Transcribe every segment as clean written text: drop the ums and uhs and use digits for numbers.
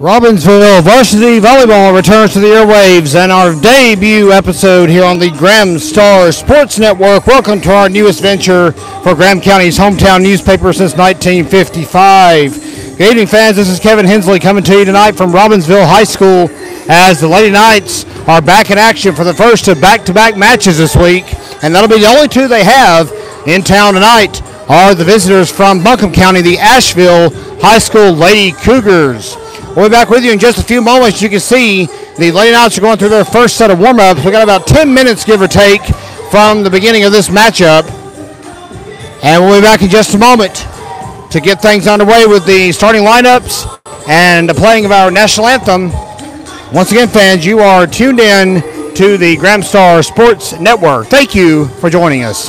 Robbinsville Varsity Volleyball returns to the airwaves and our debut episode here on the Graham Star Sports Network. Welcome to our newest venture for Graham County's hometown newspaper since 1955. Good evening, fans. This is Kevin Hensley coming to you tonight from Robbinsville High School as the Lady Knights are back in action for the first of back-to-back matches this week, and that'll be the only two they have in town tonight are the visitors from Buncombe County, the Asheville High School Lady Cougars. We'll be back with you in just a few moments. You can see the Lady Knights are going through their first set of warm-ups. We got about 10 minutes, give or take, from the beginning of this matchup. And we'll be back in just a moment to get things underway with the starting lineups and the playing of our national anthem. Once again, fans, you are tuned in to the Graham Star Sports Network. Thank you for joining us.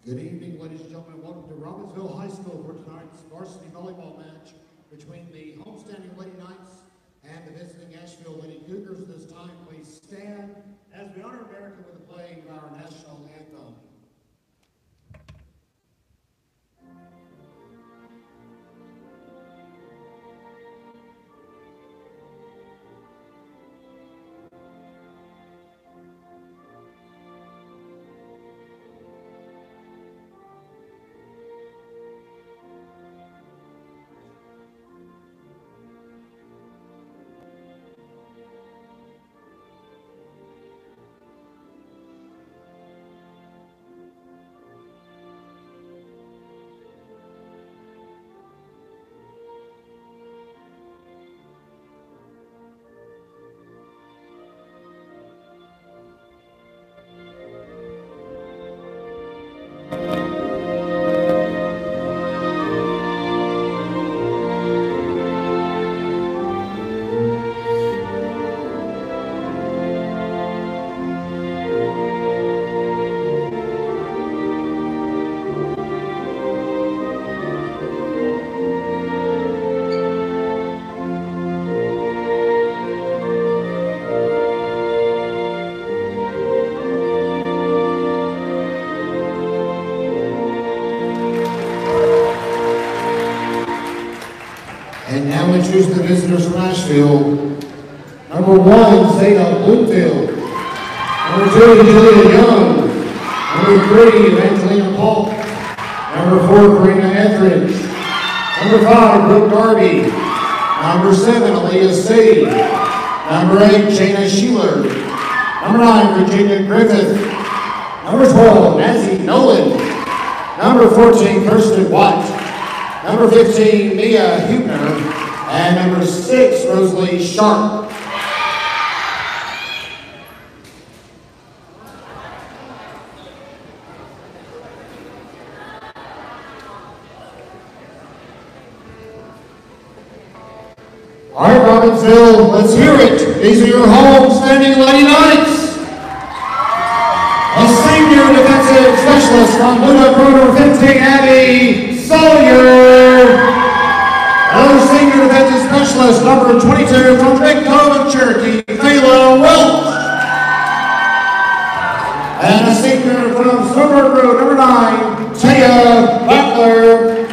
Good evening, ladies and gentlemen. Welcome to Robbinsville High School for tonight's varsity volleyball match between the homestanding Lady Knights and the visiting Asheville Lady Cougars. This time, please stand as we honor America with the playing of our national anthem. And now introduce the visitors from Asheville. Number 1, Zeta Bloomfield. Number 2, Julia Young. Number 3, Evangelina Polk. Number 4, Karina Etheridge. Number 5, Brooke Darby. Number 7, Aaliyah C. Number 8, Jana Sheeler. Number 9, Virginia Griffith. Number 12, Nancy Nolan. Number 14, Kirsten Watt. Number 15, Mia Hubner. And number 6, Rosalie Sharp. All right, Robbinsville, let's hear it. These are your home-standing Lady Knights. A senior defensive specialist from Luna Crew number 15, Abby Sawyer. Another senior defensive specialist, number 22, from Big Cove, Cherokee, Kayla Welch. And a senior from Silver Road, number 9, Taya Butler.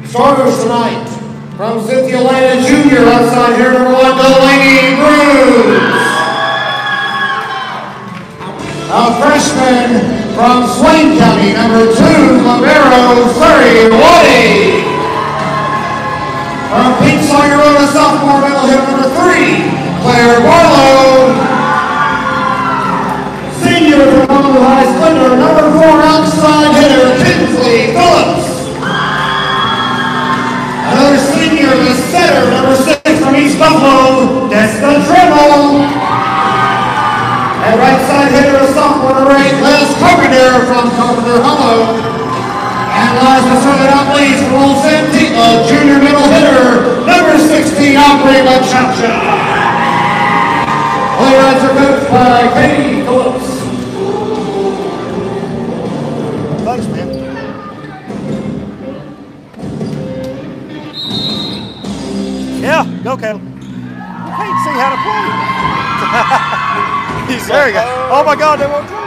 Starters tonight, from Cynthia Lana Jr., outside here, number 1, Delaney Bruce. A freshman from Swain County, number 2, Libero Surrey Waddy. From Pink Sawyer Road, a sophomore, middle hitter, number 3, Claire Barlow. Senior from Honolulu High Splendor, number 4, outside hitter, Kinsley Phillips. Another senior, the setter, number 6, from East Buffalo, Destin Tremble. And right side hitter, a sophomore, number 8, Les Carpenter from Carpenter Hollow. And last but certainly not least, from Old Santita, junior middle hitter, number 16, Aubrey Machacha. All rides are coached by Katie Phillips. Thanks, man. Yeah, go, Caleb. You can't see how to play. There you go. Oh my God, they won't do it.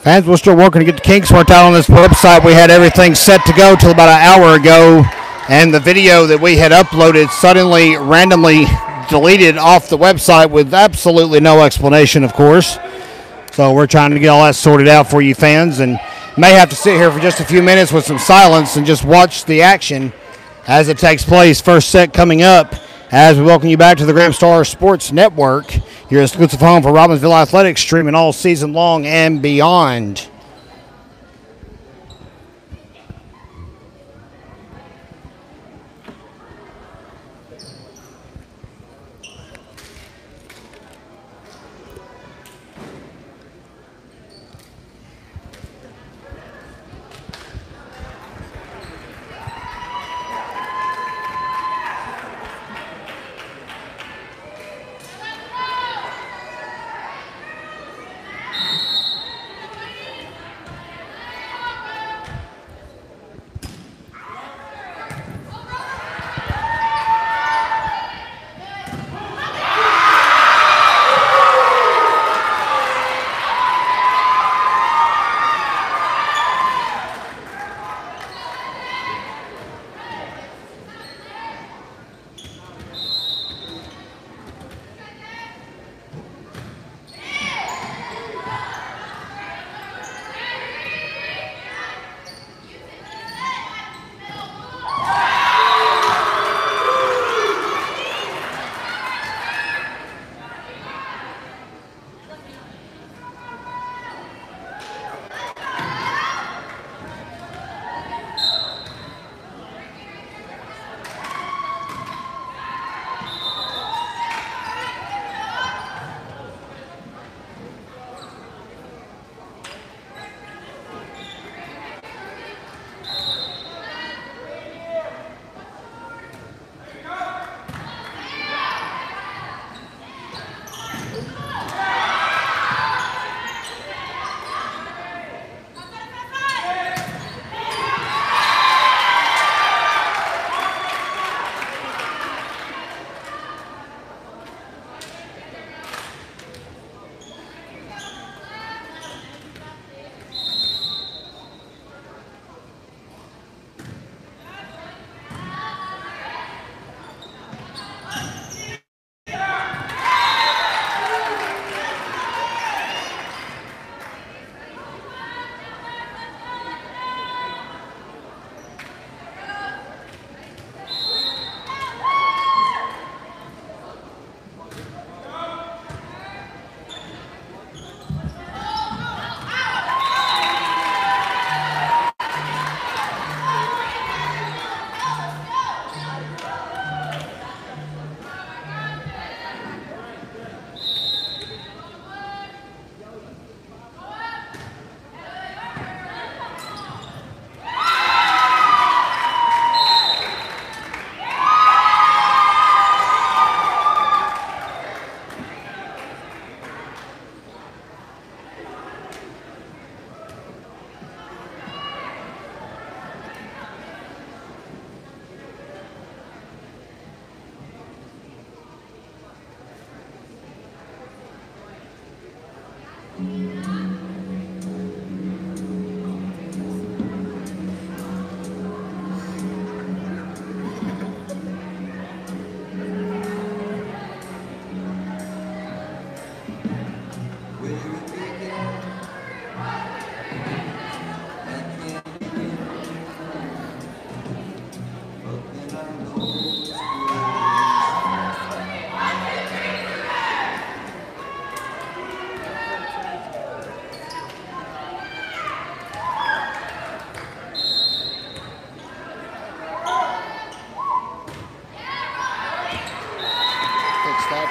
Fans, we're still working to get the kinks worked out on this website. We had everything set to go till about an hour ago, and the video that we had uploaded suddenly, randomly deleted off the website with absolutely no explanation, of course. So we're trying to get all that sorted out for you fans, and may have to sit here for just a few minutes with some silence and just watch the action as it takes place. First set coming up as we welcome you back to the Graham Star Sports Network, your exclusive home for Robbinsville athletics, streaming all season long and beyond.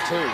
Two.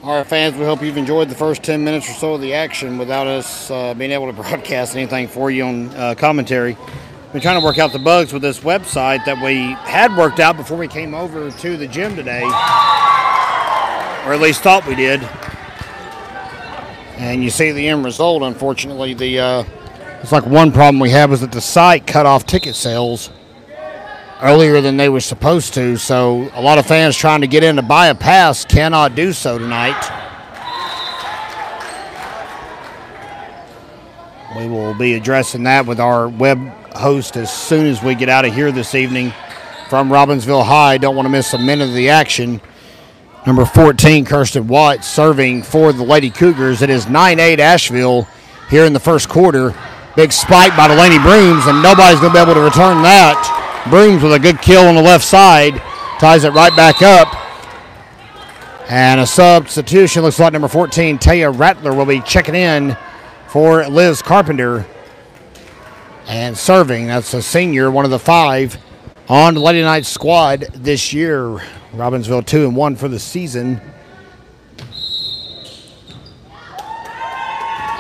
All right, fans, we hope you've enjoyed the first 10 minutes or so of the action without us being able to broadcast anything for you on commentary. Been trying to work out the bugs with this website that we had worked out before we came over to the gym today, or at least thought we did. And you see the end result. Unfortunately, it's like one problem we had was that the site cut off ticket sales earlier than they were supposed to, so a lot of fans trying to get in to buy a pass cannot do so tonight. We will be addressing that with our web host as soon as we get out of here this evening from Robbinsville High. Don't want to miss a minute of the action. Number 14, Kirsten Watt, serving for the Lady Cougars. It is 9-8 Asheville here in the first quarter. Big spike by Delaney Brooms, and nobody's going to be able to return that. Brooms with a good kill on the left side, ties it right back up. And a substitution, looks like number 14, Taya Rattler, will be checking in for Liz Carpenter. And serving, that's a senior, one of the 5 on the Lady Knights squad this year. Robbinsville 2-1 for the season.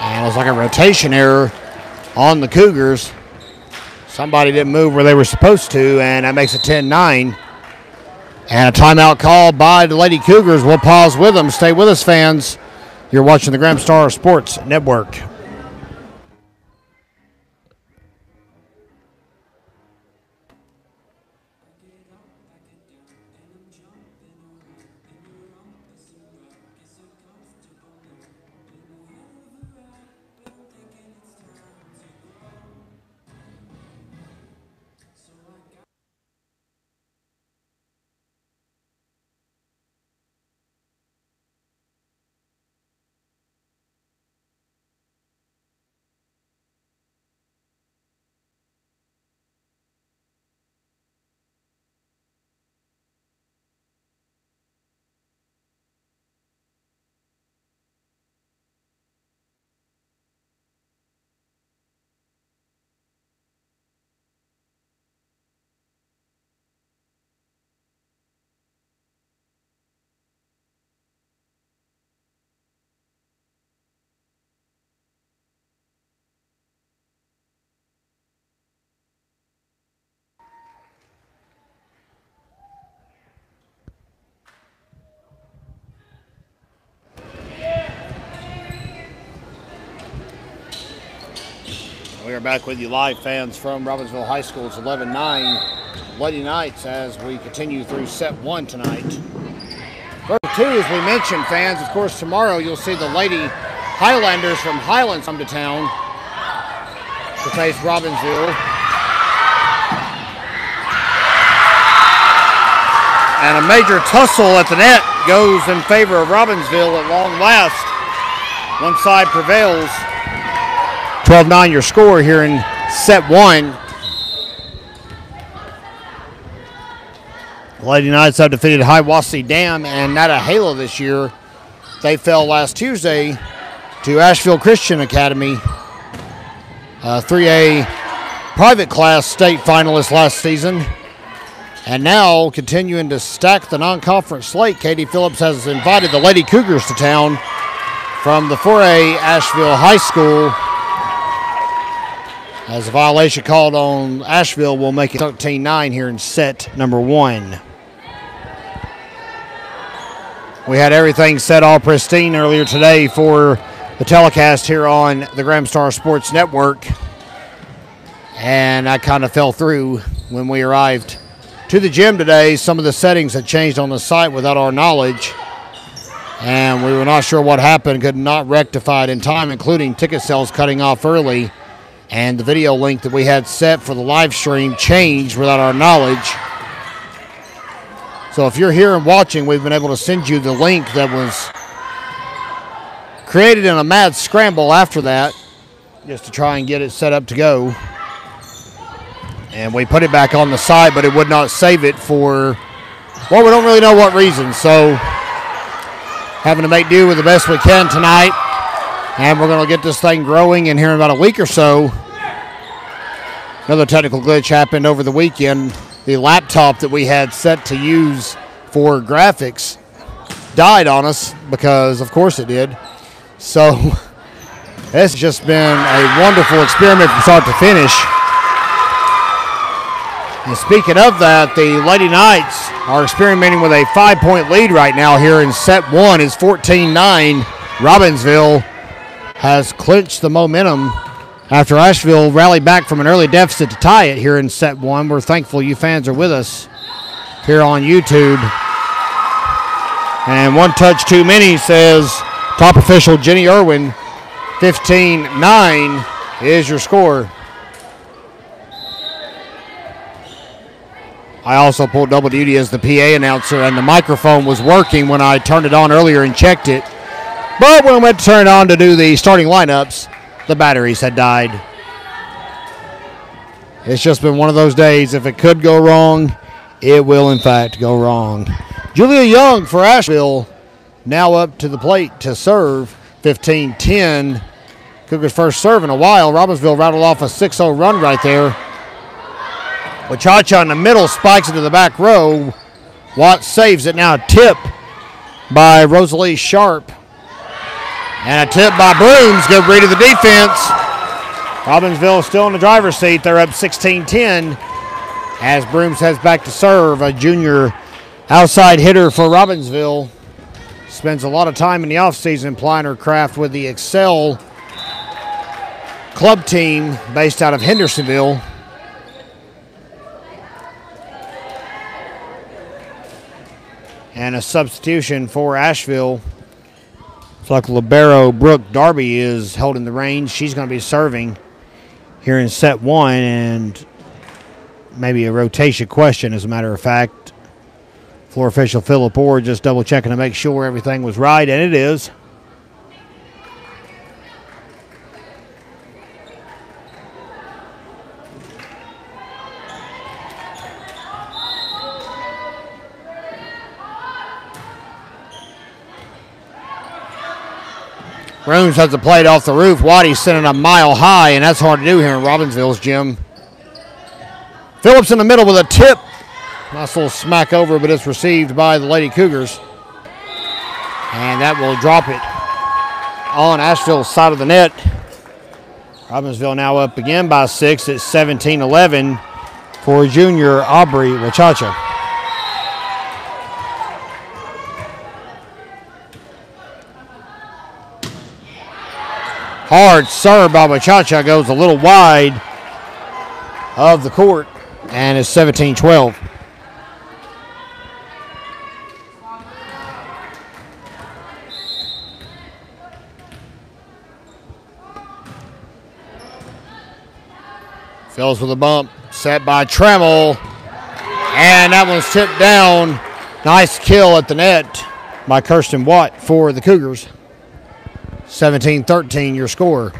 And it's like a rotation error on the Cougars. Somebody didn't move where they were supposed to, and that makes it 10-9. And a timeout call by the Lady Cougars. We'll pause with them. Stay with us, fans. You're watching the Graham Star Sports Network. We are back with you live, fans, from Robbinsville High School. It's 11-9 Lady Knights as we continue through set 1 tonight. First 2, as we mentioned, fans, of course, tomorrow you'll see the Lady Highlanders from Highlands come to town to face Robbinsville. And a major tussle at the net goes in favor of Robbinsville at long last. One side prevails. 12-9 your score here in set 1. Lady Knights have defeated Hiawassee Dam and Nantahala this year. They fell last Tuesday to Asheville Christian Academy, 3A private class state finalist last season. And now, continuing to stack the non-conference slate, Katie Phillips has invited the Lady Cougars to town from the 4A Asheville High School. as a violation called on Asheville will make it 13-9 here in set number 1. We had everything set all pristine earlier today for the telecast here on the Graham Star Sports Network, and I kind of fell through when we arrived to the gym today. Some of the settings had changed on the site without our knowledge, and we were not sure what happened, could not rectify it in time, including ticket sales cutting off early, and the video link that we had set for the live stream changed without our knowledge. So if you're here and watching, we've been able to send you the link that was created in a mad scramble after that, just to try and get it set up to go. And we put it back on the site, but it would not save it for, well, we don't really know what reason. So having to make do with the best we can tonight. And we're going to get this thing growing, and here in about a week or so. Another technical glitch happened over the weekend. The laptop that we had set to use for graphics died on us, because of course it did. So it's just been a wonderful experiment from start to finish. And speaking of that, the Lady Knights are experimenting with a 5-point lead right now here in set 1. It's 14-9. Robbinsville has clinched the momentum after Asheville rallied back from an early deficit to tie it here in set 1. We're thankful you fans are with us here on YouTube. And one touch too many, says top official Jenny Irwin. 15-9 is your score. I also pulled double duty as the PA announcer, and the microphone was working when I turned it on earlier and checked it. But when I went to turn it on to do the starting lineups, the batteries had died. It's just been one of those days. If it could go wrong, it will in fact go wrong. Julia Young for Asheville now up to the plate to serve. 15-10. Cougars first serve in a while. Robbinsville rattled off a 6-0 run right there. Wachacha in the middle spikes into the back row. Watts saves it. Now a tip by Rosalie Sharp. And a tip by Brooms. Good read of the defense. Robbinsville still in the driver's seat. They're up 16-10 as Brooms heads back to serve. A junior outside hitter for Robbinsville. Spends a lot of time in the offseason plying her craft with the Excel club team based out of Hendersonville. And a substitution for Asheville. It's like libero Brooke Darby is holding the reins. She's going to be serving here in set 1, and maybe a rotation question, as a matter of fact. Floor official Philip Orr just double checking to make sure everything was right, and it is. Brooms has the plate off the roof. Waddy's sending a mile high, and that's hard to do here in Robbinsville's gym. Phillips in the middle with a tip. Nice little smack over, but it's received by the Lady Cougars. And that will drop it on Asheville's side of the net. Robbinsville now up again by 6. It's 17-11 for junior Aubrey Wachacha. Hard serve by Wachacha goes a little wide of the court, and it's 17-12. Fills with a bump, set by Trammell, and that one's tipped down. Nice kill at the net by Kirsten Watt for the Cougars. 17-13 your score.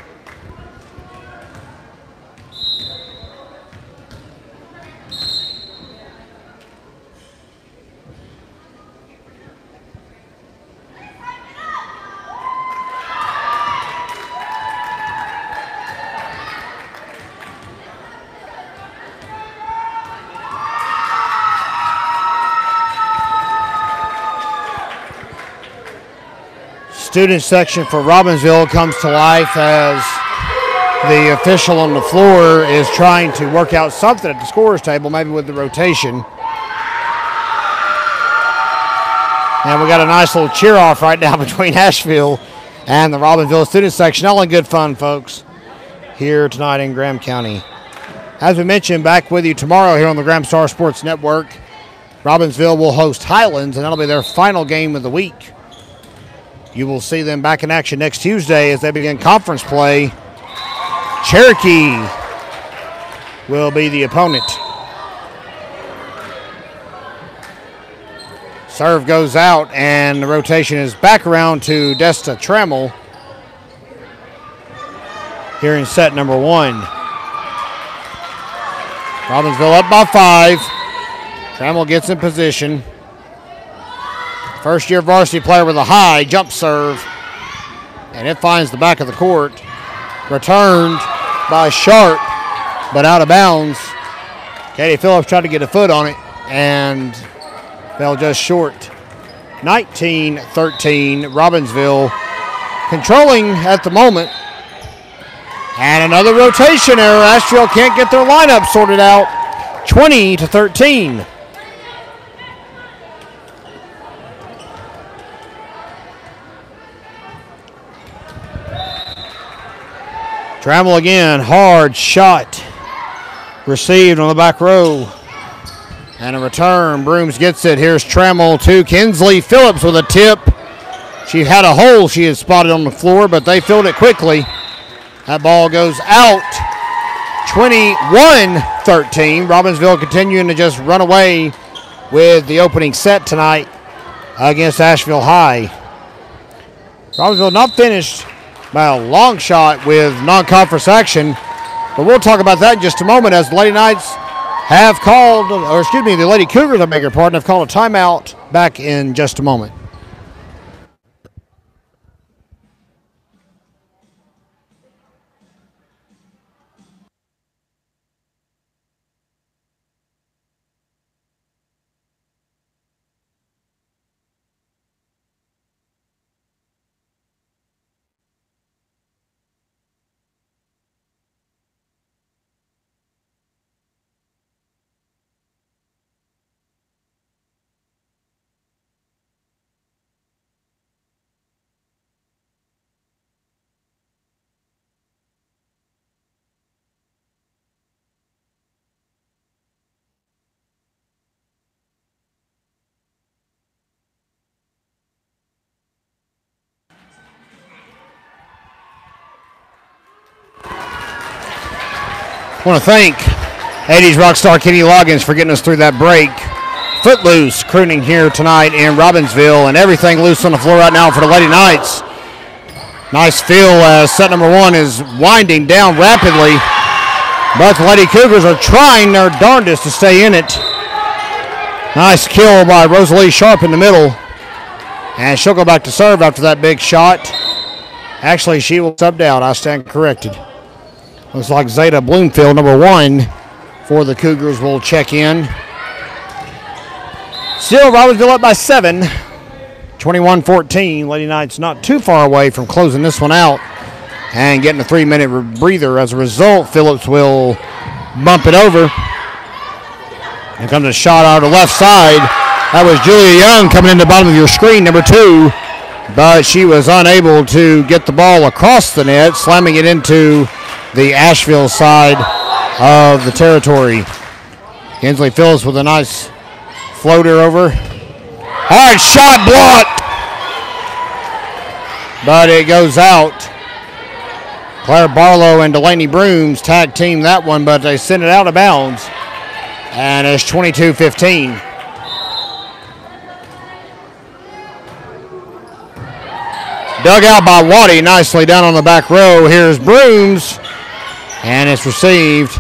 Student section for Robbinsville comes to life as the official on the floor is trying to work out something at the scorer's table, maybe with the rotation. And we got a nice little cheer off right now between Asheville and the Robbinsville student section. All in good fun, folks, here tonight in Graham County. As we mentioned, back with you tomorrow here on the Graham Star Sports Network. Robbinsville will host Highlands, and that'll be their final game of the week. You will see them back in action next Tuesday as they begin conference play. Cherokee will be the opponent. Serve goes out, and the rotation is back around to Desta Trammell here in set number 1. Robbinsville up by 5. Trammell gets in position. First-year varsity player with a high jump serve, and it finds the back of the court. Returned by Sharp, but out of bounds. Katie Phillips tried to get a foot on it and fell just short. 19-13, Robbinsville controlling at the moment. And another rotation error. Asheville can't get their lineup sorted out. 20-13. Trammell again, hard shot received on the back row. And a return, Brooms gets it. Here's Trammell to Kinsley Phillips with a tip. She had a hole she had spotted on the floor, but they filled it quickly. That ball goes out. 21-13. Robbinsville continuing to just run away with the opening set tonight against Asheville High. Robbinsville not finished by a long shot with non-conference action, but we'll talk about that in just a moment as the Lady Knights have called, or excuse me, the Lady Cougars, I beg your pardon, have called a timeout. Back in just a moment. I want to thank 80s rock star Kenny Loggins for getting us through that break. Footloose crooning here tonight in Robbinsville, and everything loose on the floor right now for the Lady Knights. Nice feel as set number 1 is winding down rapidly, but the Lady Cougars are trying their darndest to stay in it. Nice kill by Rosalie Sharp in the middle, and she'll go back to serve after that big shot. Actually, she will subbed out. I stand corrected. Looks like Zeta Bloomfield, number 1 for the Cougars, will check in. Still, Robbinsville up by 7. 21-14. Lady Knights not too far away from closing this one out and getting a 3-minute breather. As a result, Phillips will bump it over. Here comes a shot out of the left side. That was Julia Young coming in the bottom of your screen, number 2. But she was unable to get the ball across the net, slamming it into the Asheville side of the territory. Kinsley Phillips with a nice floater over. Hard shot blocked, but it goes out. Claire Barlow and Delaney Brooms tag team that one, but they send it out of bounds, and it's 22-15. Dug out by Waddy nicely down on the back row. Here's Brooms, and it's received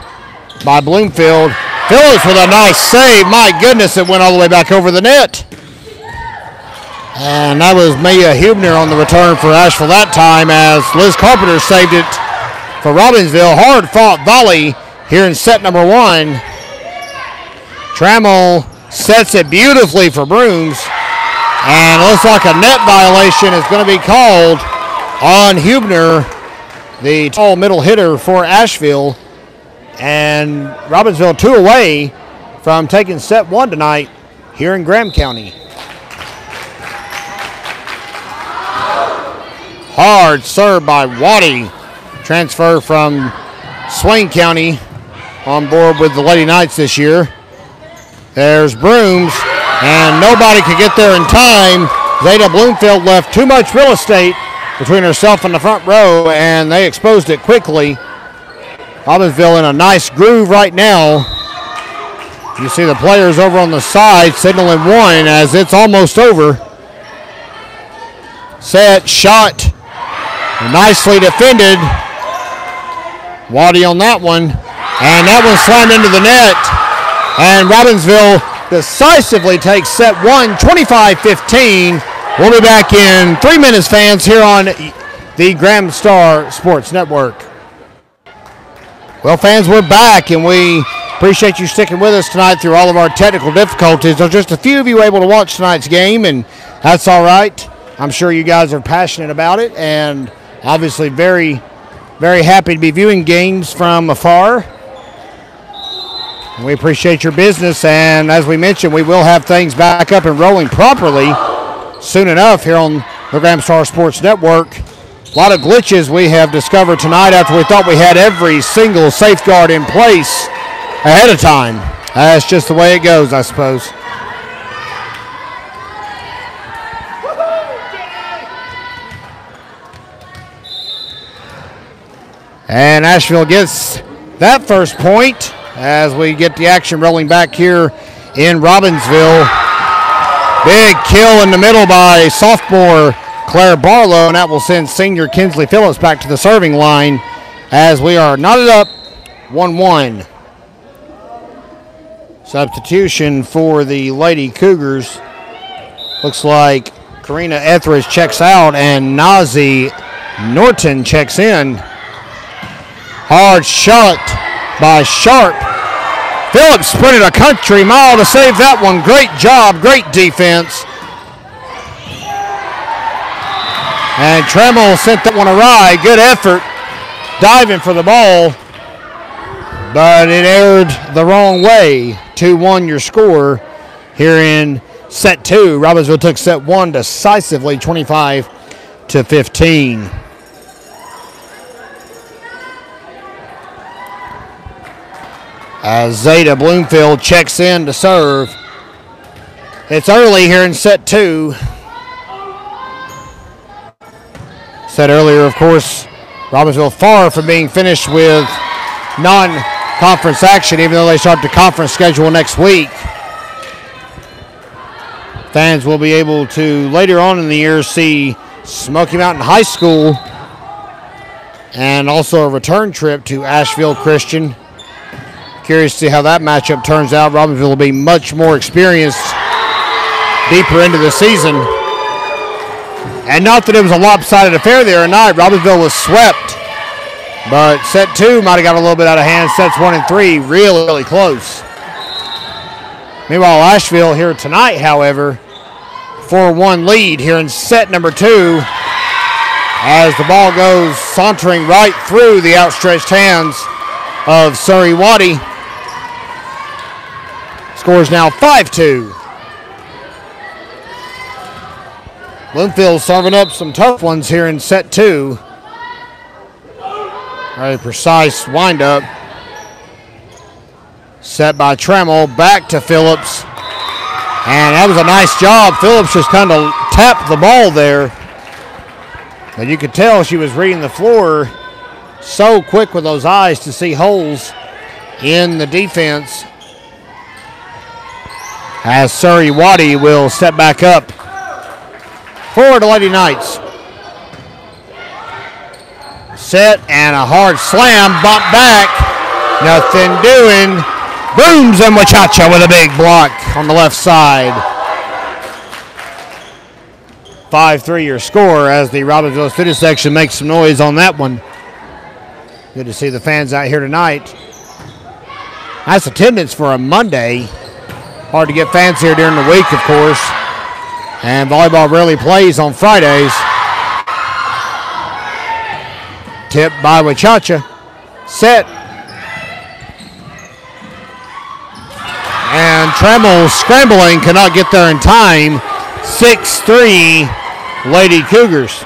by Bloomfield. Phillips with a nice save. My goodness, it went all the way back over the net. And that was Mia Hubner on the return for Asheville that time, as Liz Carpenter saved it for Robbinsville. Hard fought volley here in set number 1. Trammell sets it beautifully for Brooms. And it looks like a net violation is going to be called on Hubner. the tall middle hitter for Asheville. And Robbinsville 2 away from taking set 1 tonight here in Graham County. Hard serve by Waddy. Transfer from Swain County on board with the Lady Knights this year. There's Brooms, and nobody could get there in time. Zeta Bloomfield left too much real estate between herself and the front row, and they exposed it quickly. Robbinsville in a nice groove right now. You see the players over on the side signaling 1 as it's almost over. Set, shot, nicely defended. Waddy on that one, and that one slammed into the net. And Robbinsville decisively takes set 1, 25-15. We'll be back in 3 minutes, fans, here on the Graham Star Sports Network. Well, fans, we're back, and we appreciate you sticking with us tonight through all of our technical difficulties. There's just a few of you able to watch tonight's game, and that's all right. I'm sure you guys are passionate about it, and obviously very, very happy to be viewing games from afar. And we appreciate your business, and as we mentioned, we will have things back up and rolling properly soon enough here on the Graham Star Sports Network. A lot of glitches we have discovered tonight after we thought we had every single safeguard in place ahead of time. That's just the way it goes, I suppose. And Asheville gets that first point as we get the action rolling back here in Robbinsville. Big kill in the middle by sophomore Claire Barlow, and that will send senior Kinsley Phillips back to the serving line as we are knotted up 1-1. Substitution for the Lady Cougars. Looks like Karina Etheridge checks out and Nazi Norton checks in. Hard shot by Sharp. Phillips sprinted a country mile to save that one. Great job, great defense. And Tremel sent that one awry. Good effort diving for the ball, but it aired the wrong way. 2-1 your score here in set 2. Robbinsville took set 1 decisively, 25-15. As Zeta Bloomfield checks in to serve. It's early here in set 2. Said earlier, of course, Robbinsville far from being finished with non-conference action, even though they start the conference schedule next week. Fans will be able to, later on in the year, see Smoky Mountain High School and also a return trip to Asheville Christian. Curious to see how that matchup turns out. Robbinsville will be much more experienced deeper into the season. And not that it was a lopsided affair there or not. Robbinsville was swept. But set 2 might have got a little bit out of hand. Sets 1 and 3 really, really close. Meanwhile, Asheville here tonight, however, 4-1 lead here in set number 2 as the ball goes sauntering right through the outstretched hands of Surrey Waddy. Score is now 5-2. Bloomfield serving up some tough ones here in set 2. Very precise windup. Set by Trammell, back to Phillips. And that was a nice job. Phillips just kind of tapped the ball there. But you could tell she was reading the floor so quick with those eyes to see holes in the defense. As Surrey Waddy will step back up for the Lady Knights. Set and a hard slam, bump back. Nothing doing. Booms and Wachacha with a big block on the left side. 5-3 your score as the Robbinsville student section makes some noise on that one. Good to see the fans out here tonight. Nice attendance for a Monday. Hard to get fans here during the week, of course. And volleyball rarely plays on Fridays. Tip by Wachacha. Set. And Trammell scrambling, cannot get there in time. 6-3 Lady Cougars.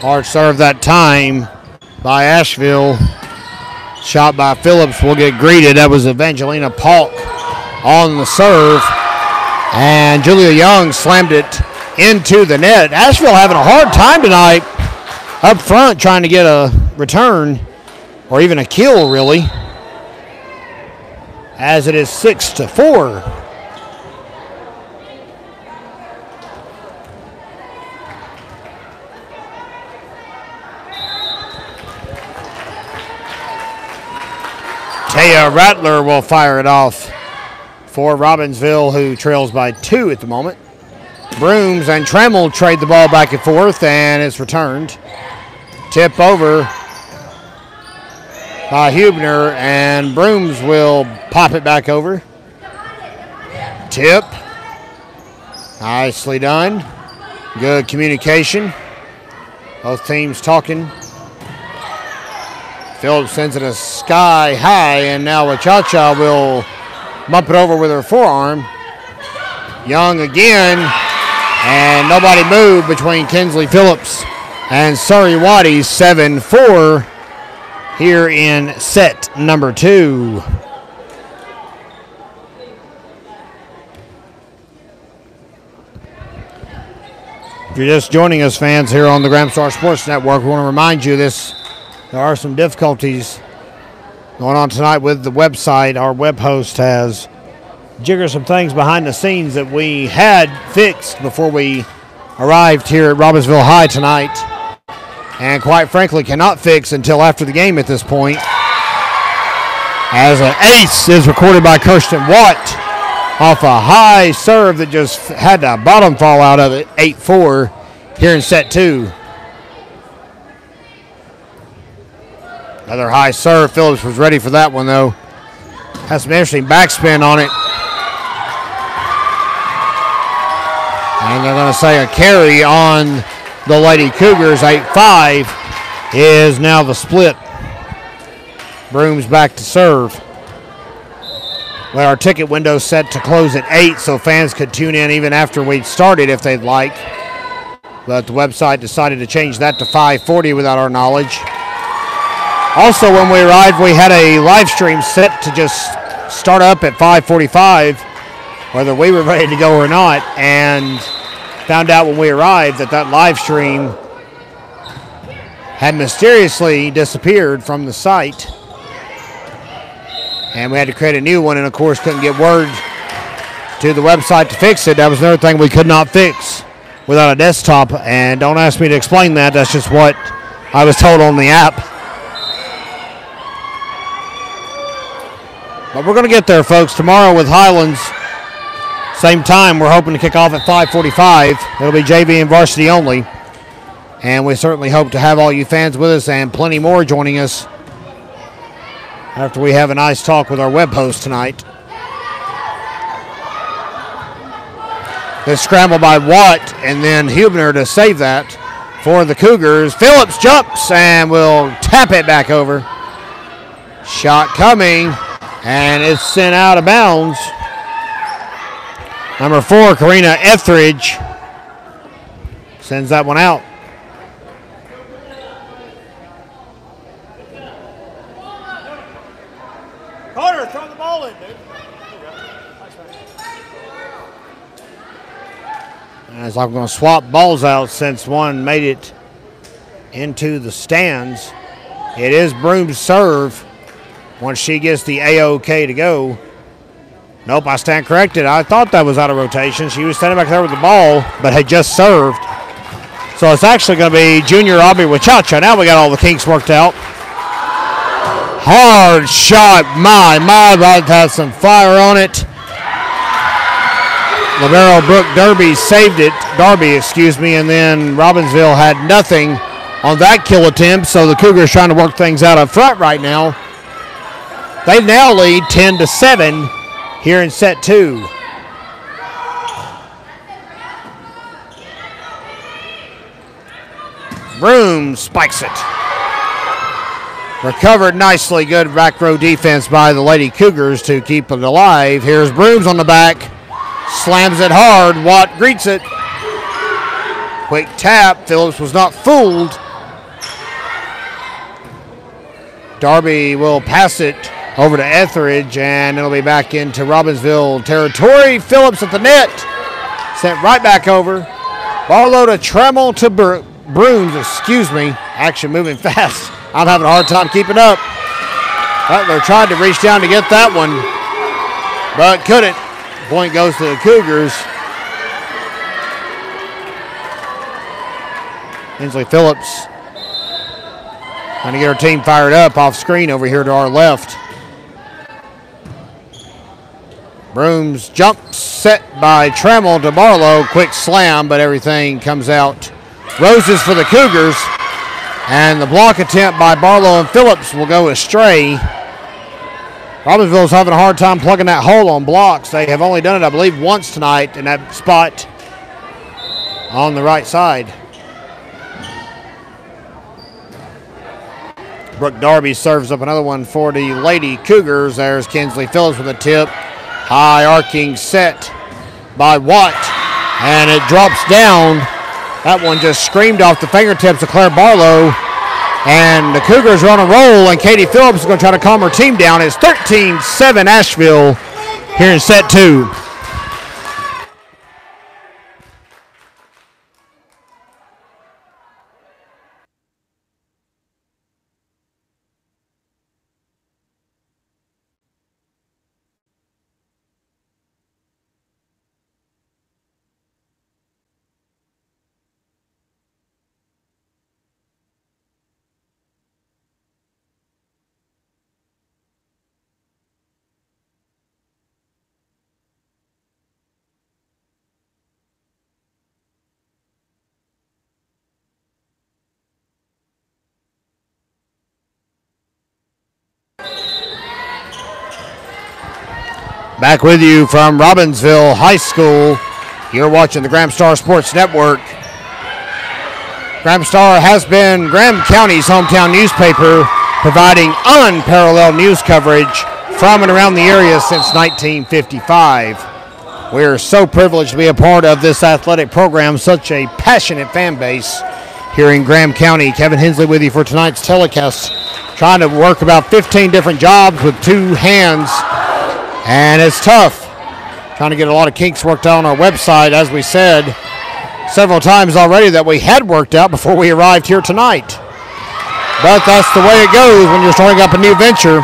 Hard serve that time by Asheville. Shot by Phillips will get greeted. That was Evangelina Polk on the serve. And Julia Young slammed it into the net. Asheville having a hard time tonight up front trying to get a return or even a kill, really, as it is 6-4. Taya Rattler will fire it off for Robbinsville, who trails by 2 at the moment. Brooms and Trammell trade the ball back and forth, and it's returned. Tip over by Hubner, and Brooms will pop it back over. Tip. Nicely done. Good communication. Both teams talking. Phillips sends it a sky high, and now Wachacha will bump it over with her forearm. Young again, and nobody moved between Kinsley Phillips and Surrey Waddy. 7-4 here in set number 2. If you're just joining us, fans, here on the Graham Star Sports Network, we want to remind you there are some difficulties going on tonight with the website. Our web host has jiggered some things behind the scenes that we had fixed before we arrived here at Robbinsville High tonight, and quite frankly cannot fix until after the game at this point, as an ace is recorded by Kirsten Watt off a high serve that just had the bottom fall out of it. 8-4 here in set 2. Another high serve. Phillips was ready for that one, though. Has some interesting backspin on it. And they're going to say a carry on the Lady Cougars. 8-5 is now the split. Brooms back to serve. Well, our ticket window set to close at 8, so fans could tune in even after we started if they'd like. But the website decided to change that to 5:40 without our knowledge. Also, when we arrived, we had a live stream set to just start up at 5:45, whether we were ready to go or not, and found out when we arrived that live stream had mysteriously disappeared from the site, and we had to create a new one, and of course couldn't get word to the website to fix it. That was another thing we could not fix without a desktop, and don't ask me to explain that. That's just what I was told on the app. But we're going to get there, folks. Tomorrow with Highlands, same time, we're hoping to kick off at 5:45. It'll be JV and varsity only. And we certainly hope to have all you fans with us and plenty more joining us after we have a nice talk with our web host tonight. This scramble by Watt, and then Hubner to save that for the Cougars. Phillips jumps and will tap it back over. Shot coming. And it's sent out of bounds. Number 4, Karina Etheridge, sends that one out. Carter, throw the ball in, dude. And it's like I'm going to swap balls out since one made it into the stands. It is Broom's serve. Once she gets the A-OK to go. Nope, I stand corrected. I thought that was out of rotation. She was standing back there with the ball, but had just served. So it's actually going to be Junior Aubrey Wachacha. Now we got all the kinks worked out. Hard shot. My, that has some fire on it. Libero Brooke Darby saved it. And then Robbinsville had nothing on that kill attempt, so the Cougars trying to work things out up front right now. They now lead 10-7 here in set 2. Broom spikes it. Recovered nicely. Good back row defense by the Lady Cougars to keep it alive. Here's Brooms on the back. Slams it hard. Watt greets it. Quick tap. Phillips was not fooled. Darby will pass it over to Etheridge, and it'll be back into Robbinsville territory. Phillips at the net. Sent right back over. Barlow to Tremmel to Brooms, Action moving fast. I'm having a hard time keeping up. Butler tried to reach down to get that one, but couldn't. Point goes to the Cougars. Hensley Phillips trying to get our team fired up off screen over here to our left. Brooms jump set by Trammell to Barlow. Quick slam, but everything comes out. Roses for the Cougars. And the block attempt by Barlow and Phillips will go astray. Robbinsville's having a hard time plugging that hole on blocks. They have only done it, I believe, once tonight in that spot on the right side. Brooke Darby serves up another one for the Lady Cougars. There's Kinsley Phillips with a tip. High arcing set by Watt. And it drops down. That one just screamed off the fingertips of Claire Barlow. And the Cougars are on a roll, and Katie Phillips is going to try to calm her team down. It's 13-7 Asheville here in set 2. Back with you from Robbinsville High School. You're watching the Graham Star Sports Network. Graham Star has been Graham County's hometown newspaper, providing unparalleled news coverage from and around the area since 1955. We're so privileged to be a part of this athletic program, such a passionate fan base here in Graham County. Kevin Hensley with you for tonight's telecast, trying to work about 15 different jobs with 2 hands. And it's tough. Trying to get a lot of kinks worked out on our website, as we said several times already that we had worked out before we arrived here tonight. But that's the way it goes when you're starting up a new venture.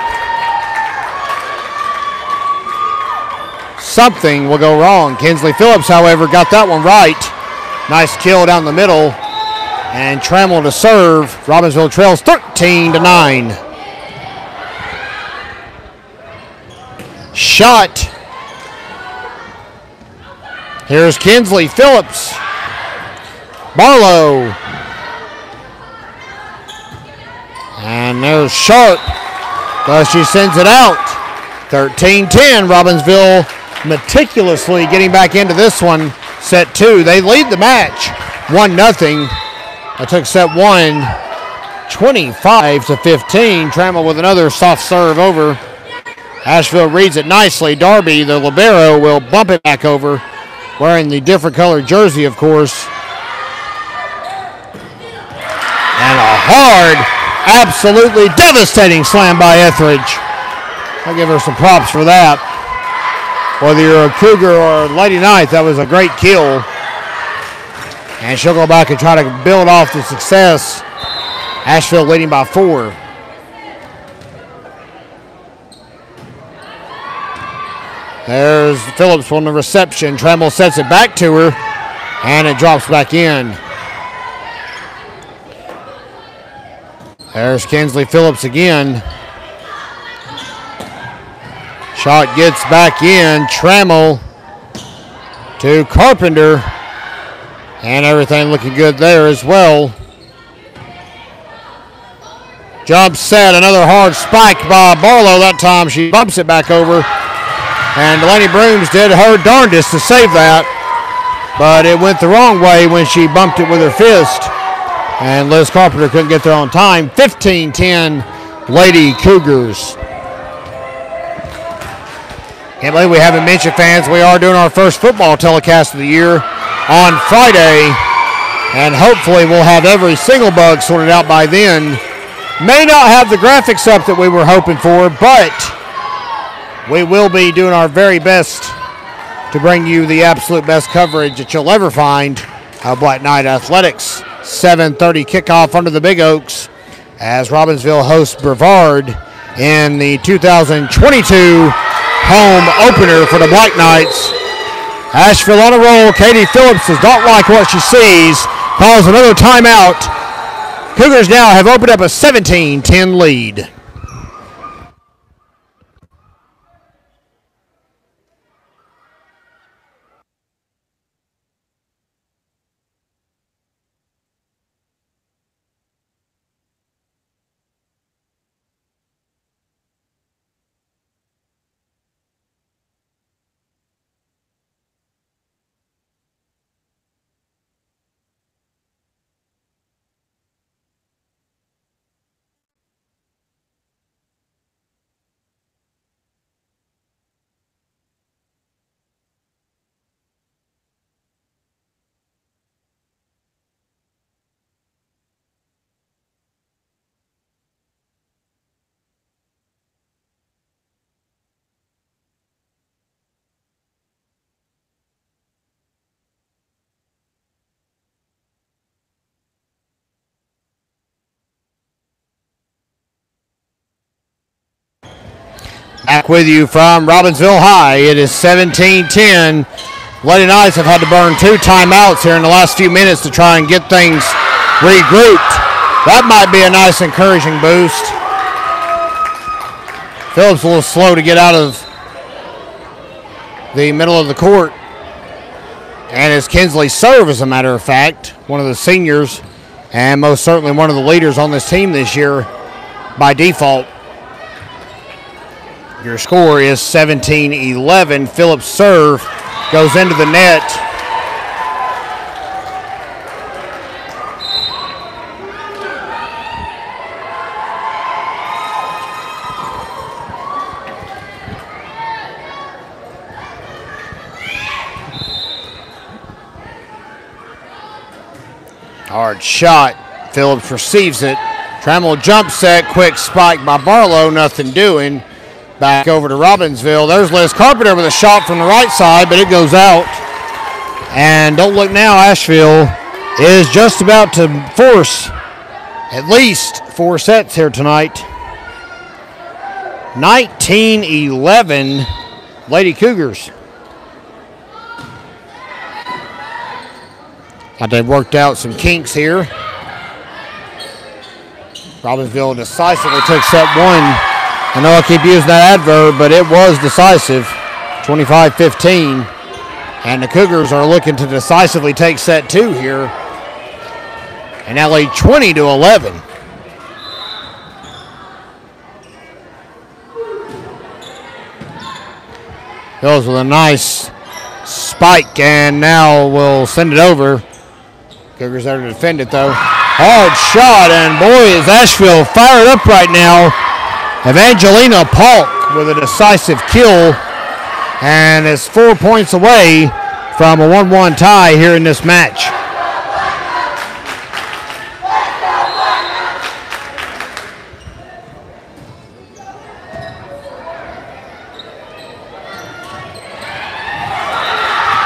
Something will go wrong. Kinsley Phillips, however, got that one right. Nice kill down the middle. And Trammell to serve. Robbinsville trails 13-9. Shot. Here's Kinsley Phillips. Barlow. And there's Sharp. But she sends it out. 13-10. Robbinsville meticulously getting back into this one. Set 2. They lead the match 1-0. I took set 1 25-15. Trammell with another soft serve over. Asheville reads it nicely. Darby, the libero, will bump it back over, wearing the different colored jersey, of course. And a hard, absolutely devastating slam by Etheridge. I'll give her some props for that. Whether you're a Cougar or a Lady Knight, that was a great kill. And she'll go back and try to build off the success. Asheville leading by 4. There's Phillips on the reception. Trammell sets it back to her, and it drops back in. There's Kinsley Phillips again. Shot gets back in. Trammell to Carpenter, and everything looking good there as well. Jump set, another hard spike by Barlow. That time she bumps it back over. And Delaney Brooms did her darndest to save that, but it went the wrong way when she bumped it with her fist. And Liz Carpenter couldn't get there on time. 15-10, Lady Cougars. Can't believe we haven't mentioned, fans, we are doing our first football telecast of the year on Friday, and hopefully we'll have every single bug sorted out by then. May not have the graphics up that we were hoping for, but we will be doing our very best to bring you the absolute best coverage that you'll ever find of Black Knight Athletics. 7:30 kickoff under the Big Oaks as Robbinsville hosts Brevard in the 2022 home opener for the Black Knights. Asheville on a roll. Katie Phillips does not like what she sees. Calls another timeout. Cougars now have opened up a 17-10 lead. Back with you from Robbinsville High. It is 17-10. Lady Knights have had to burn 2 timeouts here in the last few minutes to try and get things regrouped. That might be a nice encouraging boost. Phillips a little slow to get out of the middle of the court. And it's Kinsley Serve, as a matter of fact, one of the seniors and most certainly one of the leaders on this team this year by default. Your score is 17-11. Phillips' serve goes into the net. Hard shot. Phillips receives it. Trammell jump set. Quick spike by Barlow. Nothing doing. Back over to Robbinsville. There's Liz Carpenter with a shot from the right side, but it goes out. And don't look now, Asheville is just about to force at least 4 sets here tonight. 19-11, Lady Cougars. Thought they've worked out some kinks here. Robbinsville decisively took set 1. I know I keep using that adverb, but it was decisive, 25-15. And the Cougars are looking to decisively take set 2 here. And now lead 20-11. Goes with a nice spike, and now we'll send it over. Cougars there to defend it, though. Hard shot, and boy, is Asheville fired up right now. Evangelina Polk with a decisive kill, and is 4 points away from a 1-1 tie here in this match.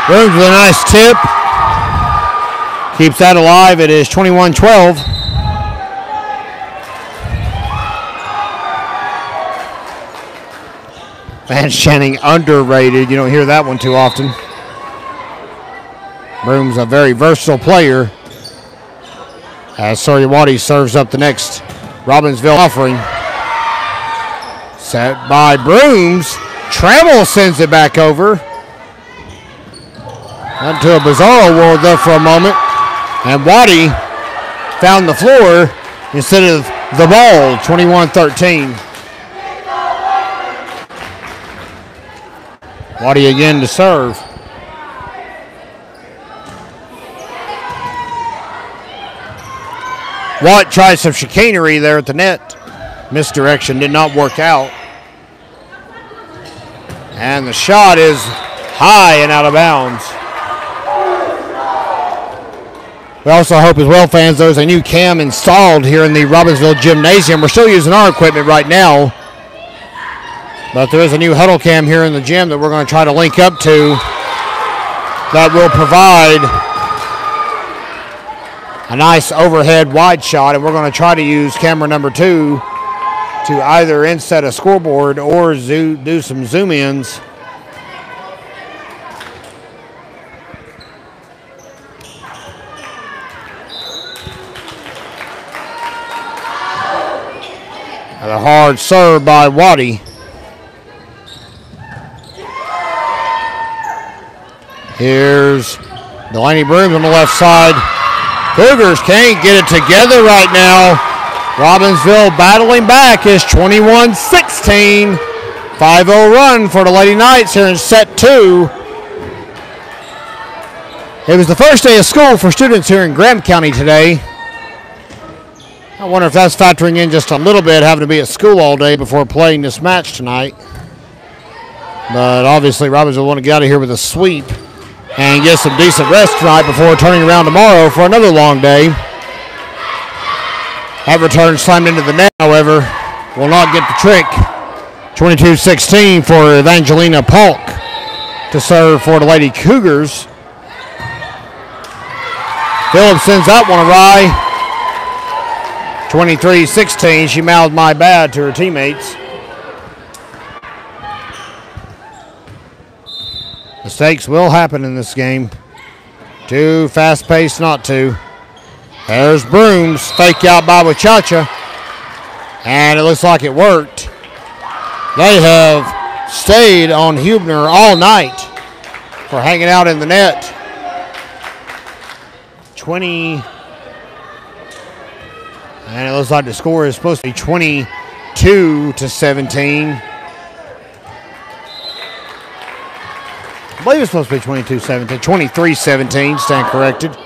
Brooms with a nice tip. Keeps that alive. It is 21-12. Vance Channing underrated. You don't hear that one too often. Brooms a very versatile player. As Soriawati serves up the next Robbinsville offering. Set by Brooms. Trammell sends it back over. Went to a bizarro world there for a moment. And Waddy found the floor instead of the ball. 21-13. Waddy again to serve. Watt tried some chicanery there at the net. Misdirection did not work out. And the shot is high and out of bounds. We also hope as well, fans, there's a new cam installed here in the Robbinsville Gymnasium. We're still using our equipment right now, but there is a new huddle cam here in the gym that we're going to try to link up to that will provide a nice overhead wide shot, and we're going to try to use camera number 2 to either inset a scoreboard or do some zoom-ins. And a hard serve by Waddy. Here's Delaney Brooms on the left side. Cougars can't get it together right now. Robbinsville battling back is 21-16. 5-0 run for the Lady Knights here in set 2. It was the first day of school for students here in Graham County today. I wonder if that's factoring in just a little bit, having to be at school all day before playing this match tonight. But obviously Robbinsville want to get out of here with a sweep and get some decent rest tonight before turning around tomorrow for another long day. That return slammed into the net, however, will not get the trick. 22-16 for Evangelina Polk to serve for the Lady Cougars. Phillips sends that one awry. 23-16, she mouthed my bad to her teammates. Mistakes will happen in this game. Too fast-paced not to. There's Brooms, fake out by Wachacha. And it looks like it worked. They have stayed on Hubner all night for hanging out in the net. 20. And it looks like the score is supposed to be 22-17. I believe it's supposed to be 22-17. 23-17, stand corrected.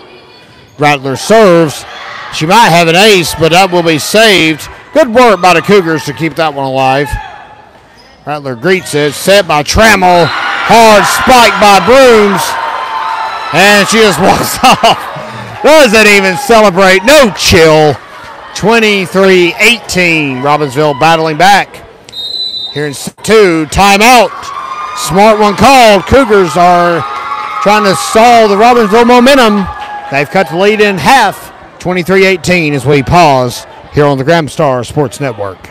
Rattler serves. She might have an ace, but that will be saved. Good work by the Cougars to keep that one alive. Rattler greets it. Set by Trammell. Hard spike by Brooms. And she just walks off. Doesn't even celebrate. No chill. 23-18. Robbinsville battling back. Here in 2. Timeout. Smart one called. Cougars are trying to stall the Robbinsville momentum. They've cut the lead in half. 23-18 as we pause here on the Graham Star Sports Network.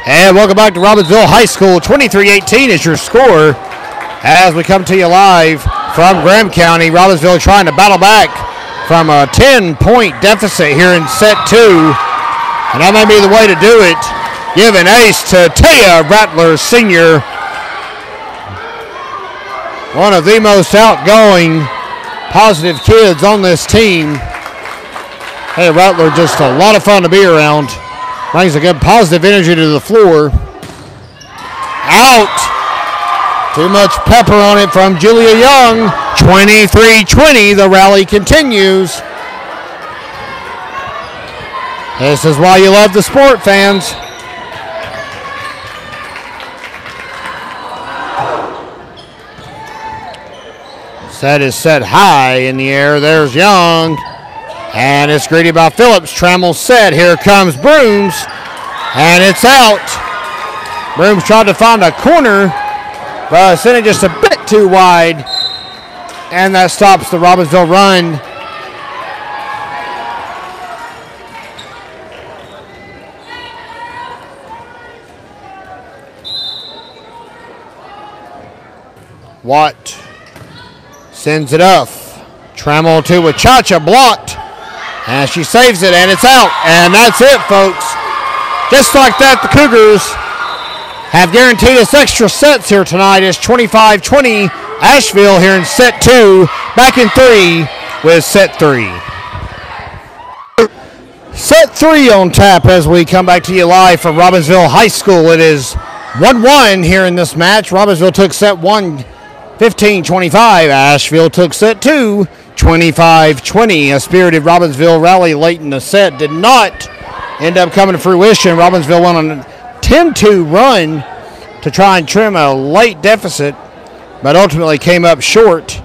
And welcome back to Robbinsville High School. 23-18 is your score as we come to you live from Graham County. Robbinsville trying to battle back from a 10-point deficit here in set 2. And that may be the way to do it. Give an ace to Taya Rattler, senior. One of the most outgoing, positive kids on this team. Hey, Rattler, just a lot of fun to be around. Brings a good positive energy to the floor. Out. Too much pepper on it from Julia Young. 23-20, the rally continues. This is why you love the sport, fans. Set is set high in the air. There's Young. And it's greeted by Phillips. Trammell set. Here comes Brooms. And it's out. Brooms tried to find a corner, but sent it just a bit too wide. And that stops the Robbinsville run. Watt sends it off. Trammell to Wachacha, blocked. And she saves it, and it's out. And that's it, folks. Just like that, the Cougars have guaranteed us extra sets here tonight. It's 25-20 Asheville here in set 2. Back in 3 with set 3. Set 3 on tap as we come back to you live from Robbinsville High School. It is 1-1 here in this match. Robbinsville took set 1 15-25. Asheville took set 2 25-20. A spirited Robbinsville rally late in the set did not end up coming to fruition. Robbinsville went on a 10-2 run to try and trim a late deficit, but ultimately came up short.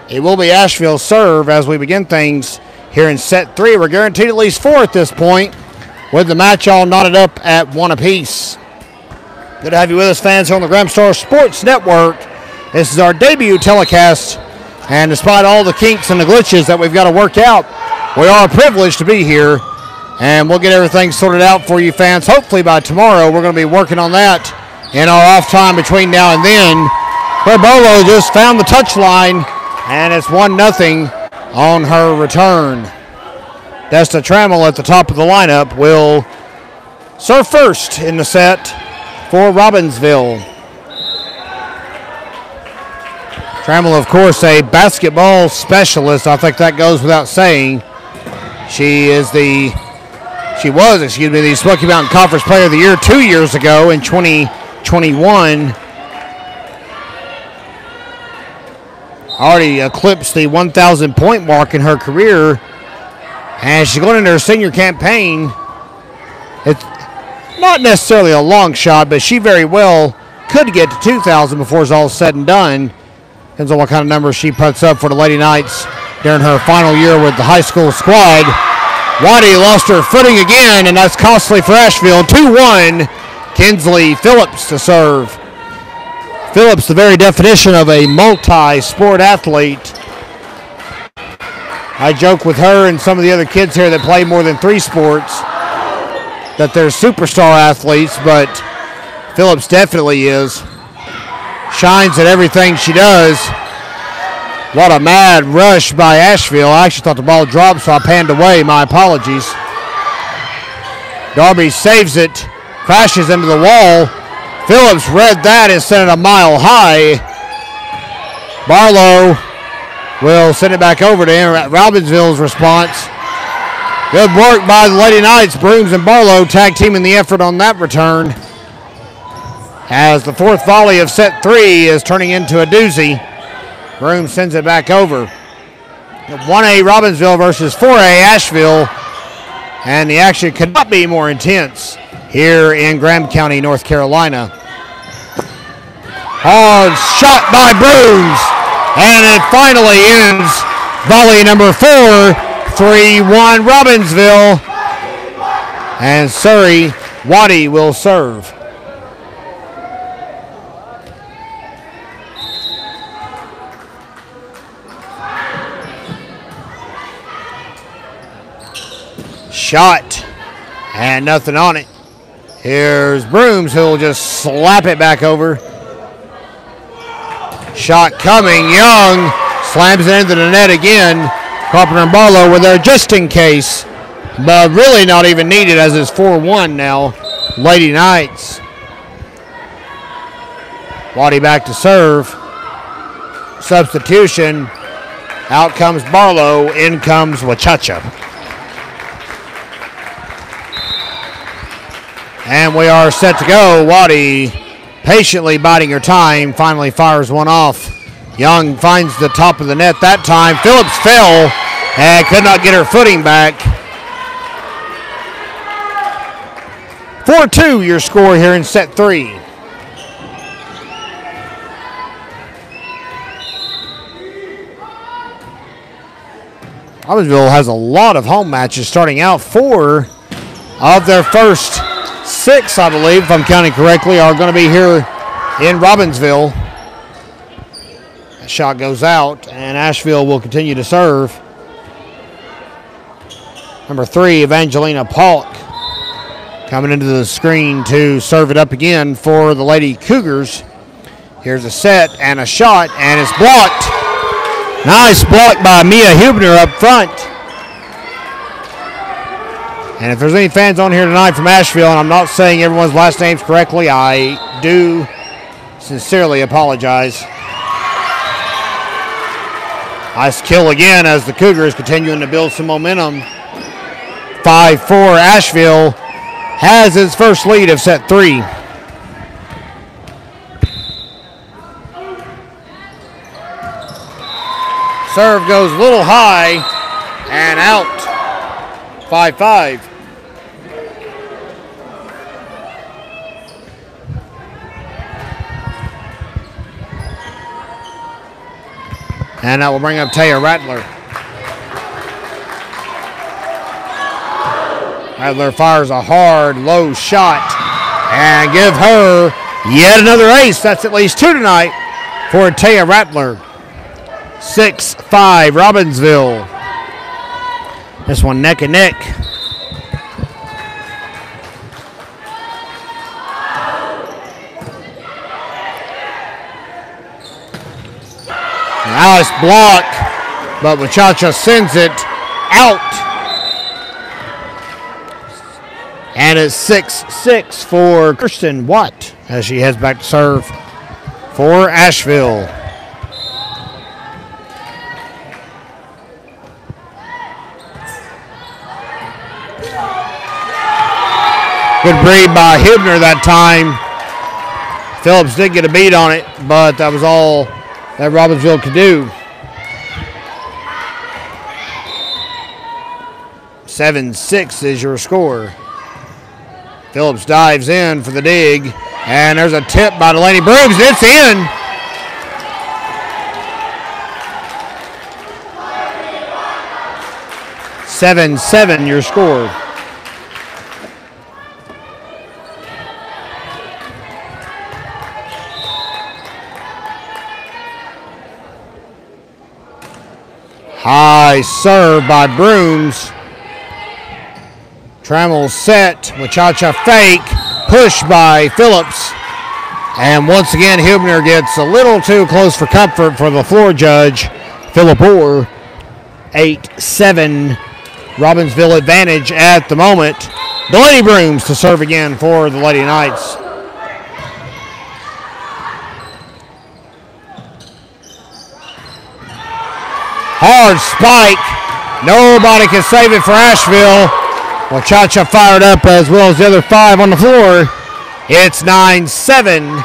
It will be Asheville's serve as we begin things here in set 3. We're guaranteed at least 4 at this point, with the match all knotted up at 1 apiece. Good to have you with us, fans, here on the Graham Star Sports Network. This is our debut telecast, and despite all the kinks and the glitches that we've got to work out, we are privileged to be here, and we'll get everything sorted out for you fans. Hopefully by tomorrow, we're going to be working on that in our off time between now and then. Bolo just found the touchline, and it's 1-0 on her return. Desta Trammell at the top of the lineup will serve first in the set for Robbinsville. Trammell, of course, a basketball specialist. I think that goes without saying. She was the Smoky Mountain Conference Player of the Year 2 years ago in 2021. Already eclipsed the 1,000 point mark in her career. And she's going into her senior campaign. It's not necessarily a long shot, but she very well could get to 2,000 before it's all said and done. Depends on what kind of numbers she puts up for the Lady Knights during her final year with the high school squad. Waddy lost her footing again, and that's costly for Asheville. 2-1, Kinsley Phillips to serve. Phillips, the very definition of a multi-sport athlete. I joke with her and some of the other kids here that play more than 3 sports that they're superstar athletes, but Phillips definitely is. Shines at everything she does. What a mad rush by Asheville. I actually thought the ball dropped, so I panned away. My apologies. Darby saves it, crashes into the wall. Phillips read that and sent it a mile high. Barlow will send it back over to Robbinsville's response. Good work by the Lady Knights. Brooms and Barlow tag teaming the effort on that return, as the 4th volley of set 3 is turning into a doozy. Broom sends it back over. 1A Robbinsville versus 4A Asheville, and the action could not be more intense here in Graham County, North Carolina. Hard shot by Brooms, and it finally ends volley number 4, 3-1 Robbinsville, and Surrey Waddy will serve. Shot, and nothing on it. Here's Brooms, who'll just slap it back over. Shot coming, Young slams it into the net again. Carpenter and Barlow were there just in case, but really not even needed, as it's 4-1 now. Lady Knights. Waddy back to serve. Substitution. Out comes Barlow, in comes Wachacha. And we are set to go. Waddy, patiently biding her time, finally fires one off. Young finds the top of the net that time. Phillips fell and could not get her footing back. 4-2 your score here in set 3. Robbinsville has a lot of home matches starting out. 4 of their first 6, I believe, if I'm counting correctly, are going to be here in Robbinsville. shot goes out, and Asheville will continue to serve. Number 3, Evangelina Polk, coming into the screen to serve it up again for the Lady Cougars. Here's a set and a shot, and it's blocked. Nice block by Mia Hubner up front. And if there's any fans on here tonight from Asheville, and I'm not saying everyone's last names correctly, I do sincerely apologize. Nice kill again as the Cougars continuing to build some momentum. 5-4, Asheville has its first lead of set 3. Serve goes a little high and out. 5-5. And that will bring up Taya Rattler. Rattler fires a hard, low shot and give her yet another ace. That's at least 2 tonight for Taya Rattler. 6-5, Robbinsville. This one neck and neck. Nice block, but Wachacha sends it out. And it's 6-6 for Kirsten Watt as she heads back to serve for Asheville. Good read by Hubner that time. Phillips did get a beat on it, but that was all that Robbinsville could do. 7-6 is your score. Phillips dives in for the dig, and there's a tip by the Lady Brooms. It's in. Seven, your score. High serve by Brooms. Trammell set. Wachacha fake. Push by Phillips. And once again, Hubner gets a little too close for comfort for the floor judge, Phillip Orr. 8-7. Robbinsville advantage at the moment. The Lady Brooms to serve again for the Lady Knights. Hard spike. Nobody can save it for Asheville. Wachacha fired up as well as the other 5 on the floor. It's 9-7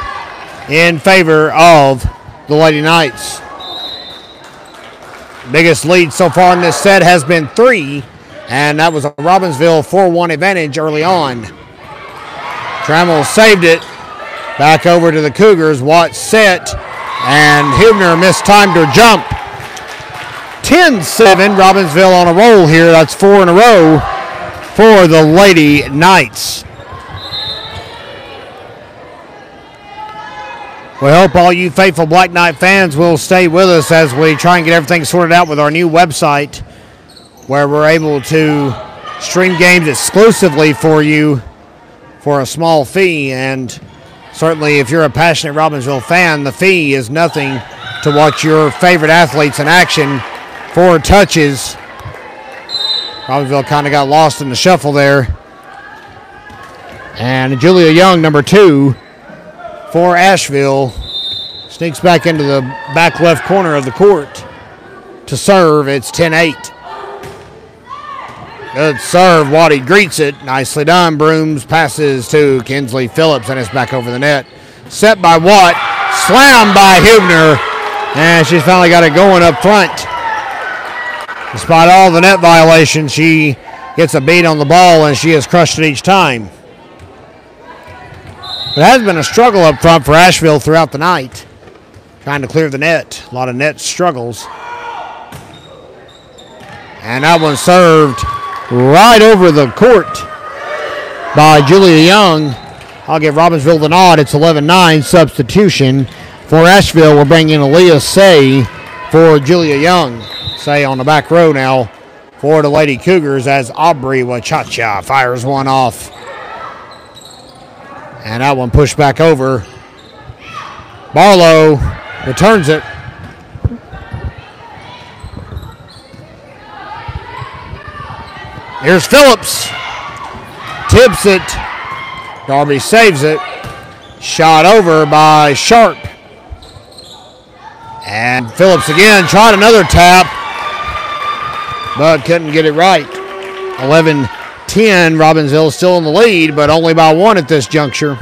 in favor of the Lady Knights. Biggest lead so far in this set has been 3, and that was a Robbinsville 4-1 advantage early on. Trammell saved it. Back over to the Cougars. Watt set, and Hubner mistimed her jump. 10-7, Robbinsville on a roll here. That's 4 in a row for the Lady Knights. We hope all you faithful Black Knight fans will stay with us as we try and get everything sorted out with our new website, where we're able to stream games exclusively for you for a small fee. And certainly if you're a passionate Robbinsville fan, the fee is nothing to watch your favorite athletes in action. 4 touches. Robbinsville kind of got lost in the shuffle there. And Julia Young, number 2 for Asheville, sneaks back into the back left corner of the court to serve. It's 10-8. Good serve. Waddy greets it. Nicely done. Brooms passes to Kinsley Phillips, and it's back over the net. Set by Watt. Slammed by Hubner. And she's finally got it going up front. Despite all the net violations, she gets a beat on the ball, and she has crushed it each time. It has been a struggle up front for Asheville throughout the night, trying to clear the net. A lot of net struggles. And that one served right over the court by Julia Young. I'll give Robbinsville the nod. It's 11-9 substitution. For Asheville, we're bringing Aaliyah Say for Julia Young. Say on the back row now for the Lady Cougars as Aubrey Wachacha fires one off. And that one pushed back over. Barlow returns it. Here's Phillips. Tips it. Darby saves it. Shot over by Sharp. And Phillips again tried another tap, but couldn't get it right. 11-10, Robbinsville still in the lead, but only by one at this juncture.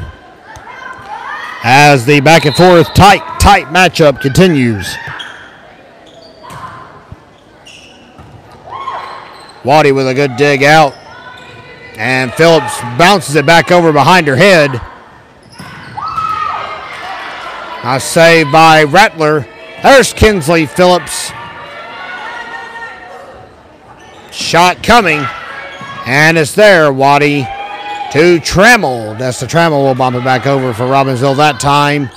As the back and forth tight matchup continues. Waddy with a good dig out. And Phillips bounces it back over behind her head. A save by Rattler. There's Kinsley Phillips. Shot coming. And it's there. Waddy to Trammell. That's the Trammell will bomb it back over for Robbinsville that time.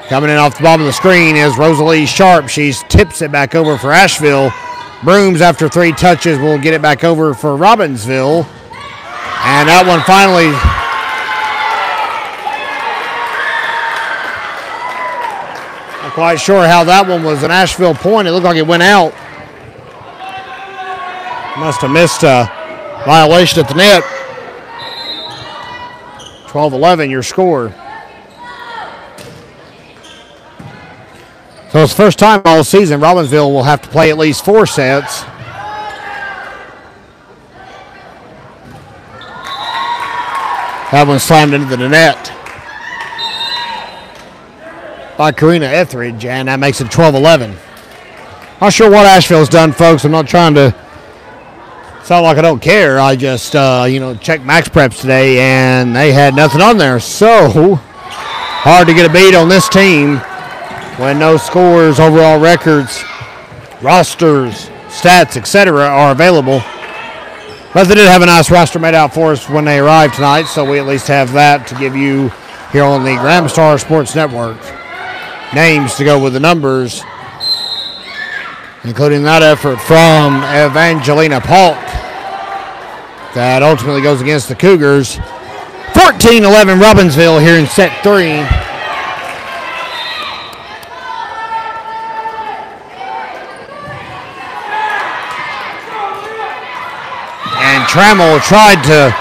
Coming in off the bottom of the screen is Rosalie Sharp. She tips it back over for Asheville. Brooms after 3 touches will get it back over for Robbinsville. And that one finally. Not quite sure how that one was an Asheville point. It looked like it went out. Must have missed a violation at the net. 12-11 your score. So it's the first time all season Robbinsville will have to play at least 4 sets. That one slammed into the net by Karina Etheridge, and that makes it 12-11. Not sure what Asheville's done, folks. I'm not trying to sound like I don't care. I just, checked Max Preps today, and they had nothing on there. So hard to get a beat on this team when no scores, overall records, rosters, stats, etc. are available. But they did have a nice roster made out for us when they arrived tonight, so we at least have that to give you here on the Graham Star Sports Network. Names to go with the numbers, including that effort from Evangelina Polk that ultimately goes against the Cougars. 14-11 Robbinsville here in set 3. And Trammell tried to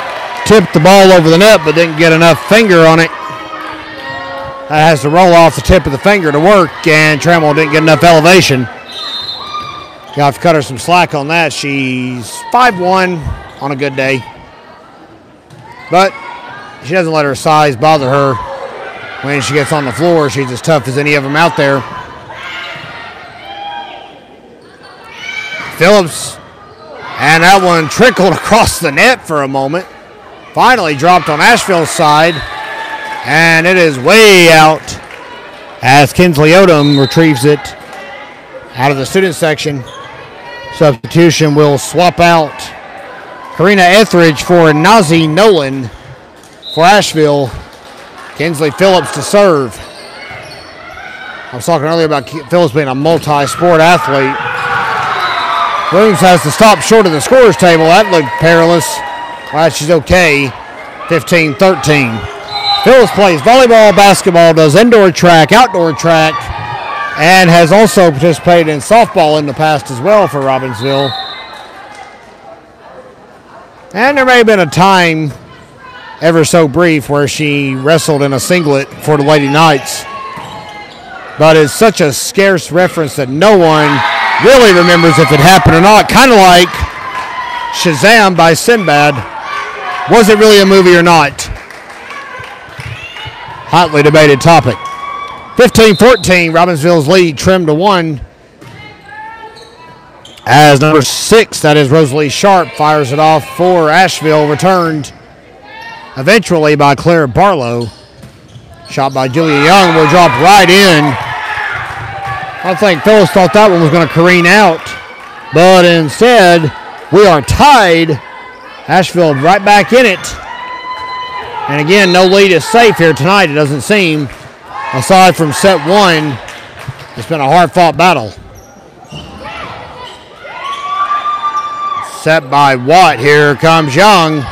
tip the ball over the net, but didn't get enough finger on it. That has to roll off the tip of the finger to work, and Trammell didn't get enough elevation. Got to cut her some slack on that. She's 5'1" on a good day. But she doesn't let her size bother her when she gets on the floor. She's as tough as any of them out there. Phillips, and that one trickled across the net for a moment. Finally dropped on Asheville's side, and it is way out as Kinsley Odom retrieves it out of the student section. Substitution will swap out Karina Etheridge for Nazi Nolan for Asheville. Kinsley Phillips to serve. I was talking earlier about Phillips being a multi-sport athlete. Williams has to stop short of the scorer's table. That looked perilous. Glad she's okay. 15-13. Phillips plays volleyball, basketball, does indoor track, outdoor track, and has also participated in softball in the past as well for Robbinsville. And there may have been a time, ever so brief, where she wrestled in a singlet for the Lady Knights. But it's such a scarce reference that no one really remembers if it happened or not. Kind of like Shazam by Sinbad. Was it really a movie or not? Hotly debated topic. 15-14, Robbinsville's lead trimmed to 1. As number 6, that is Rosalie Sharp, fires it off for Asheville, returned eventually by Claire Barlow. Shot by Julia Young will drop right in. I think Phyllis thought that one was going to careen out, but instead we are tied. Asheville right back in it. And again, no lead is safe here tonight, it doesn't seem. aside from set one, it's been a hard-fought battle. Set by Watt. Here comes Young.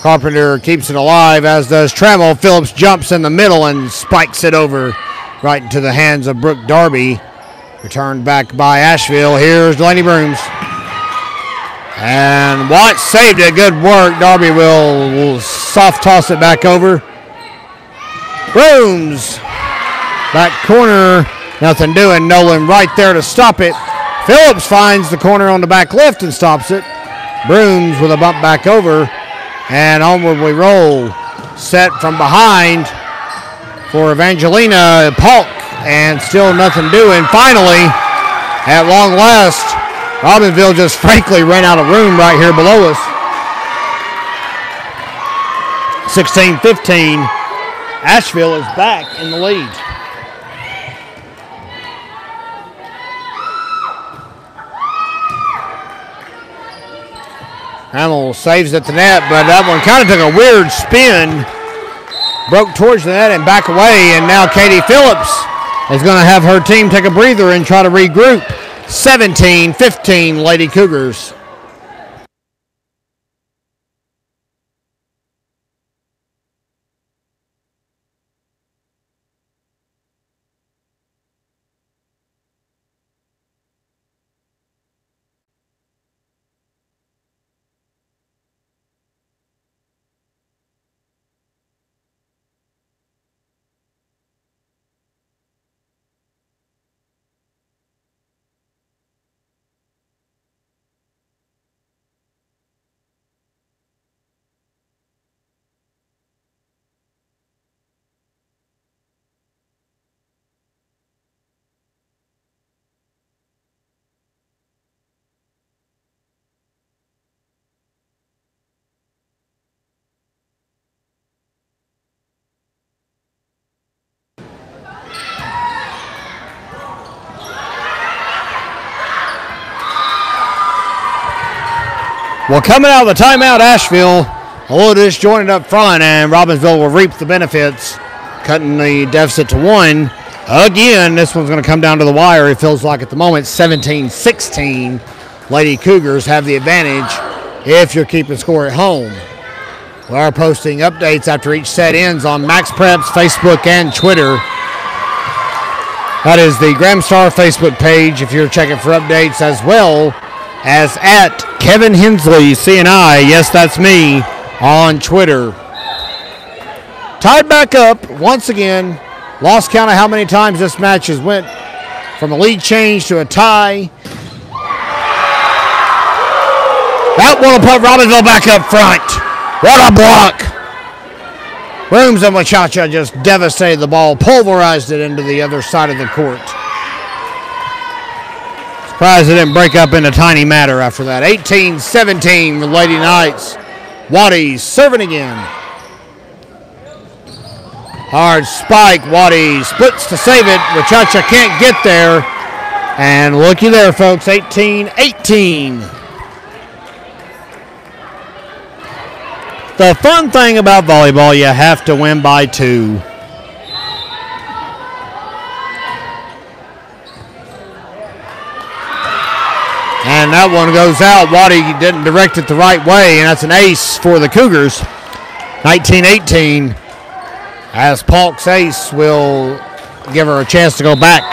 Carpenter keeps it alive, as does Trammell. Phillips jumps in the middle and spikes it over right into the hands of Brooke Darby. Returned back by Asheville. Here's Delaney Brooms. And Watt saved it. Good work. Darby will soft toss it back over. Brooms. Back corner. Nothing doing. Nolan right there to stop it. Phillips finds the corner on the back left and stops it. Brooms with a bump back over. And onward we roll. Set from behind for Evangelina Polk. And still nothing doing. Finally, at long last, Robbinsville just frankly ran out of room right here below us. 16-15. Asheville is back in the lead. Hamill saves at the net, but that one kind of took a weird spin. Broke towards the net and back away, and now Katie Phillips is going to have her team take a breather and try to regroup. 17-15, Lady Cougars. Well, coming out of the timeout, Asheville, a little disjointed up front, and Robbinsville will reap the benefits, cutting the deficit to 1. Again, this one's going to come down to the wire, it feels like at the moment. 17-16. Lady Cougars have the advantage if you're keeping score at home. We are posting updates after each set ends on Max Prep's Facebook and Twitter. That is the Graham Star Facebook page if you're checking for updates, as well as at Kevin Hensley, CNI, yes, that's me, on Twitter. Tied back up once again. Lost count of how many times this match has went from a lead change to a tie. That one will put Robbinsville back up front. What a block. Brooms and Wachacha just devastated the ball, pulverized it into the other side of the court. Surprised it didn't break up into tiny matter after that. 18-17, the Lady Knights. Waddy serving again. Hard spike. Waddy splits to save it. Wachacha can't get there. And looky there, folks. 18-18. The fun thing about volleyball, you have to win by 2. And that one goes out. Waddy didn't direct it the right way, and that's an ace for the Cougars. 19-18, as Polk's ace will give her a chance to go back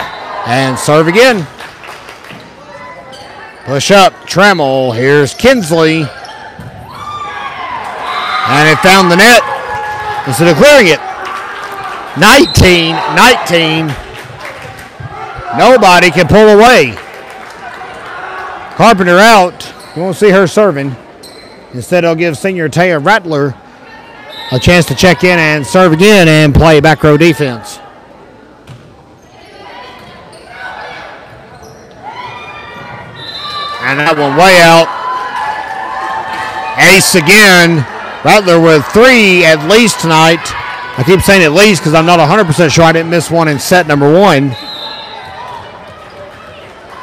and serve again. Push up, Trammell. Here's Kinsley. And it found the net instead of clearing it. 19-19. Nobody can pull away. Carpenter out. You won't see her serving. Instead, it'll give senior Taya Rattler a chance to check in and serve again and play back row defense. And that one way out. Ace again. Rattler with 3 at least tonight. I keep saying at least because I'm not 100% sure I didn't miss one in set number 1.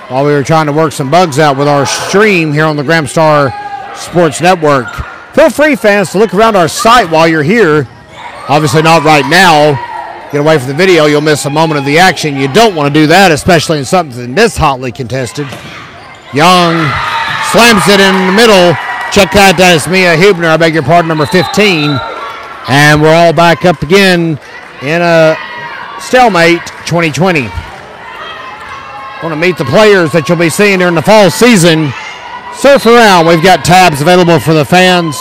While we were trying to work some bugs out with our stream here on the Graham Star Sports Network. Feel free, fans, to look around our site while you're here. Obviously not right now. get away from the video, you'll miss a moment of the action. You don't want to do that, especially in something this hotly contested. Young slams it in the middle. Check that is Mia Hubner, I beg your pardon, number 15. And we're all back up again in a stalemate 2020. Want to meet the players that you'll be seeing during the fall season. Surf around. We've got tabs available for the fans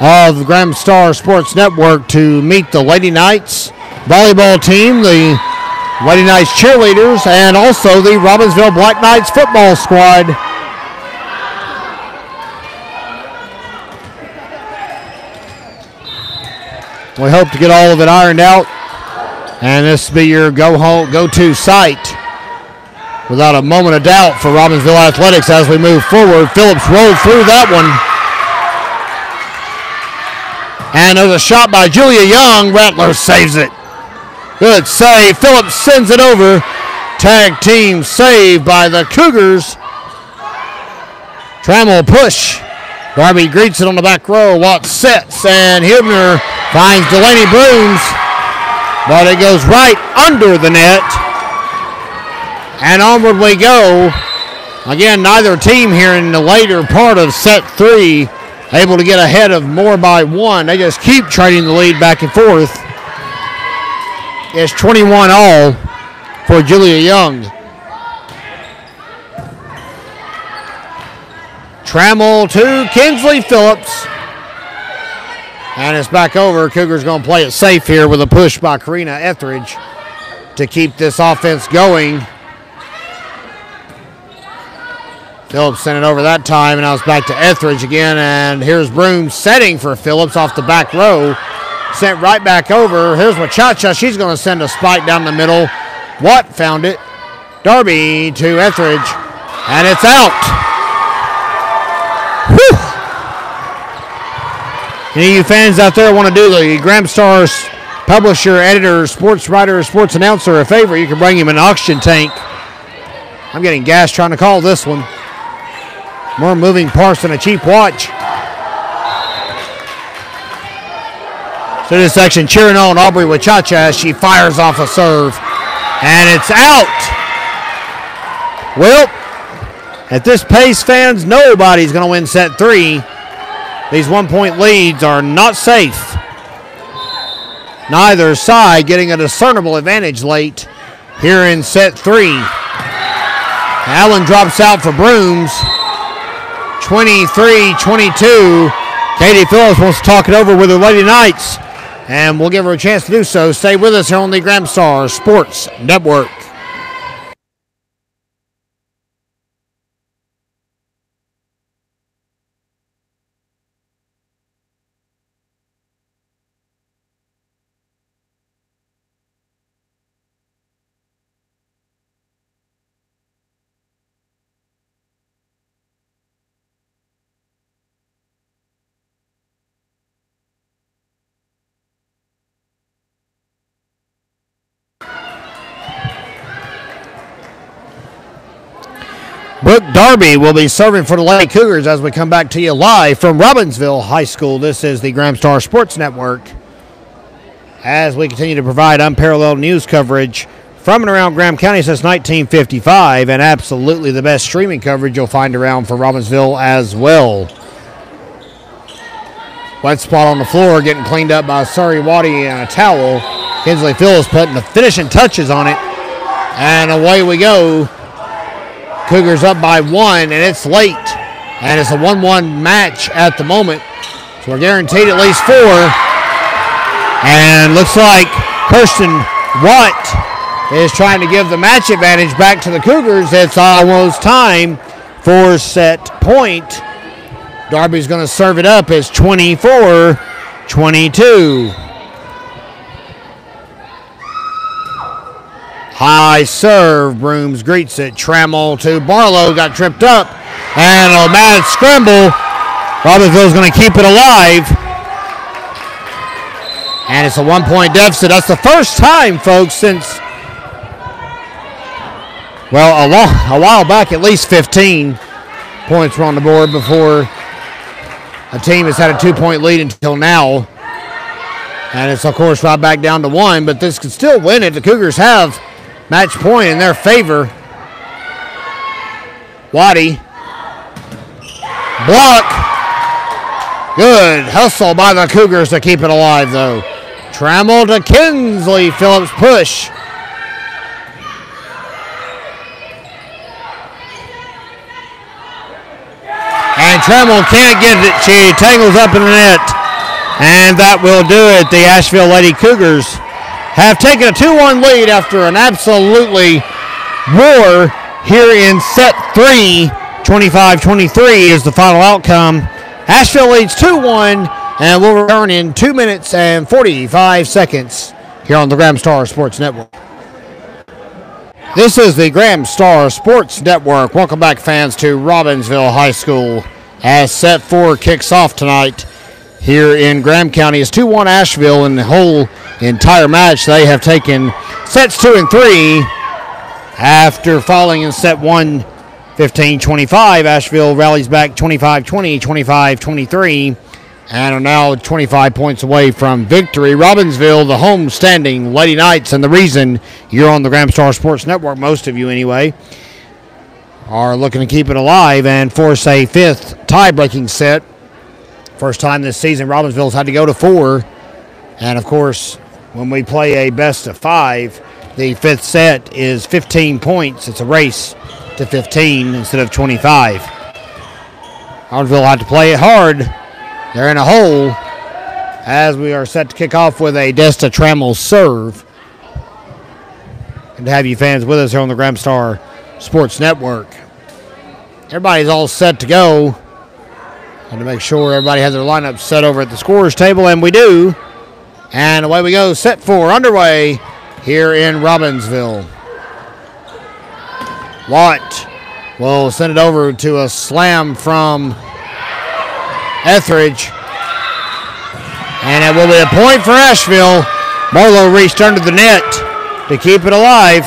of the Graham Star Sports Network to meet the Lady Knights volleyball team, the Lady Knights cheerleaders, and also the Robbinsville Black Knights football squad. We hope to get all of it ironed out, and this will be your go-to site without a moment of doubt for Robbinsville Athletics as we move forward. Phillips rolled through that one. And there's a shot by Julia Young. Rattler saves it. Good save. Phillips sends it over. Tag team save by the Cougars. Trammell push. Darby greets it on the back row. Watts sets, and Hubner finds Delaney Brooms, but it goes right under the net. And onward we go. Again, neither team here in the later part of set 3 able to get ahead of more by 1. They just keep trading the lead back and forth. It's 21 all for Julia Young. Trammell to Kinsley Phillips. And it's back over. Cougars going to play it safe here with a push by Karina Etheridge to keep this offense going. Phillips sent it over that time, and now it's back to Etheridge again. And here's Broom setting for Phillips off the back row. Sent right back over. Here's Wachacha. She's going to send a spike down the middle. Watt found it. Darby to Etheridge, and it's out. Whew. Any of you fans out there want to do the Graham Stars publisher, editor, sports writer, sports announcer a favor, you can bring him an oxygen tank. I'm getting gas trying to call this one. More moving parts than a cheap watch. Student section cheering on Aubrey Wachacha as she fires off a serve. And it's out. Well, at this pace, fans, nobody's going to win set 3. These 1-point leads are not safe. Neither side getting a discernible advantage late here in set 3. Allen drops out for Brooms. 23-22. Katie Phillips wants to talk it over with her Lady Knights, and we'll give her a chance to do so. Stay with us here on the Graham Star Sports Network. Brooke Darby will be serving for the Lady Cougars as we come back to you live from Robbinsville High School. This is the Graham Star Sports Network as we continue to provide unparalleled news coverage from and around Graham County since 1955, and absolutely the best streaming coverage you'll find around for Robbinsville as well. Wet spot on the floor getting cleaned up by Surrey Waddy and a towel. Kinsley Phillips putting the finishing touches on it, and away we go. Cougars up by 1, and it's late. And it's a 1-1 match at the moment. So we're guaranteed at least 4. And looks like Kirsten Watt is trying to give the match advantage back to the Cougars. It's almost time for set point. Darby's going to serve it up as 24-22. High serve. Brooms greets it. Trammell to Barlow. Got tripped up. And a mad scramble. Robbinsville's going to keep it alive. And it's a 1-point deficit. That's the first time, folks, since, well, a while back, at least 15 points were on the board before a team has had a 2-point lead until now. And it's, of course, right back down to 1, but this could still win it. The Cougars have match point in their favor. Waddy. Block. Good hustle by the Cougars to keep it alive, though. Trammell to Kinsley. Phillips push. And Trammell can't get it. She tangles up in the net. And that will do it. The Asheville Lady Cougars have taken a 2-1 lead after an absolutely war here in set 3. 25-23 is the final outcome. Asheville leads 2-1, and we'll return in 2 minutes and 45 seconds here on the Graham Star Sports Network. This is the Graham Star Sports Network. Welcome back, fans, to Robbinsville High School as set 4 kicks off tonight here in Graham County. It's 2-1 Asheville in the whole entire match. They have taken sets 2 and 3 after falling in set 1, 15-25. Asheville rallies back 25-20, 25-23, and are now 25 points away from victory. Robbinsville, the home-standing Lady Knights, and the reason you're on the Graham Star Sports Network, most of you anyway, are looking to keep it alive and force a 5th tie-breaking set. First time this season, Robbinsville's had to go to 4. And, of course, when we play a best-of-5, the 5th set is 15 points. It's a race to 15 instead of 25. Robbinsville will have to play it hard. They're in a hole as we are set to kick off with a Desta Trammell serve. Good to have you fans with us here on the Graham Star Sports Network. Everybody's all set to go. And to make sure everybody has their lineup set over at the scorer's table, and we do. And away we go, set 4 underway here in Robbinsville. Watt will send it over to a slam from Etheridge. And it will be a point for Asheville. Marlowe reached under the net to keep it alive.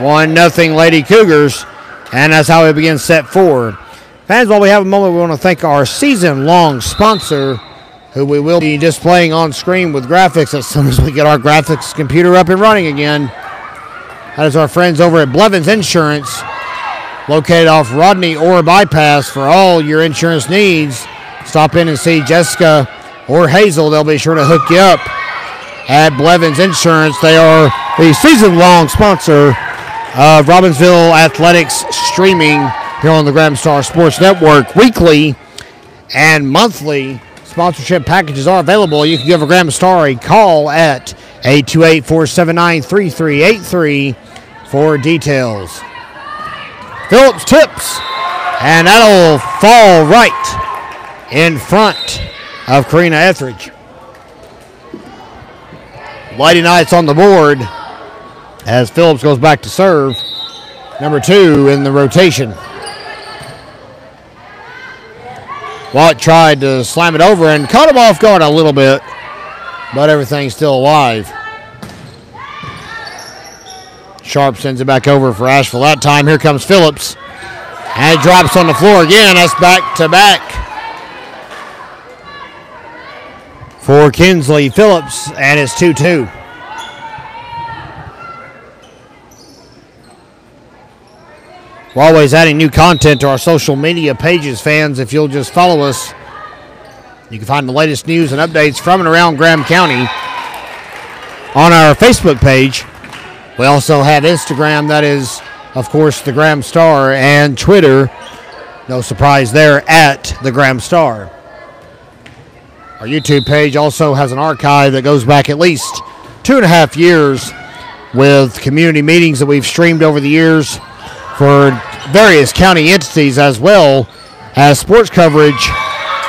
1-0 Lady Cougars. And that's how we begin set 4. Fans, while we have a moment, we want to thank our season-long sponsor, who we will be displaying on screen with graphics as soon as we get our graphics computer up and running again. That is our friends over at Blevins Insurance, located off Rodney Orr Bypass. For all your insurance needs, stop in and see Jessica or Hazel. They'll be sure to hook you up at Blevins Insurance. They are the season-long sponsor of Robbinsville Athletics streaming here on the Graham Star Sports Network. Weekly and monthly sponsorship packages are available. You can give a Graham Star a call at 828-479-3383 for details. Phillips tips, and that'll fall right in front of Karina Etheridge. Lady Knights on the board as Phillips goes back to serve. Number 2 in the rotation. Watt tried to slam it over and caught him off guard a little bit, but everything's still alive. Sharp sends it back over for Asheville. That time, here comes Phillips. And it drops on the floor again. That's back-to-back for Kinsley Phillips, and it's 2-2. We're always adding new content to our social media pages, fans. If you'll just follow us, you can find the latest news and updates from and around Graham County on our Facebook page. We also have Instagram, that is, of course, the Graham Star, and Twitter, no surprise there, at the Graham Star. Our YouTube page also has an archive that goes back at least 2.5 years with community meetings that we've streamed over the years for various county entities, as well as sports coverage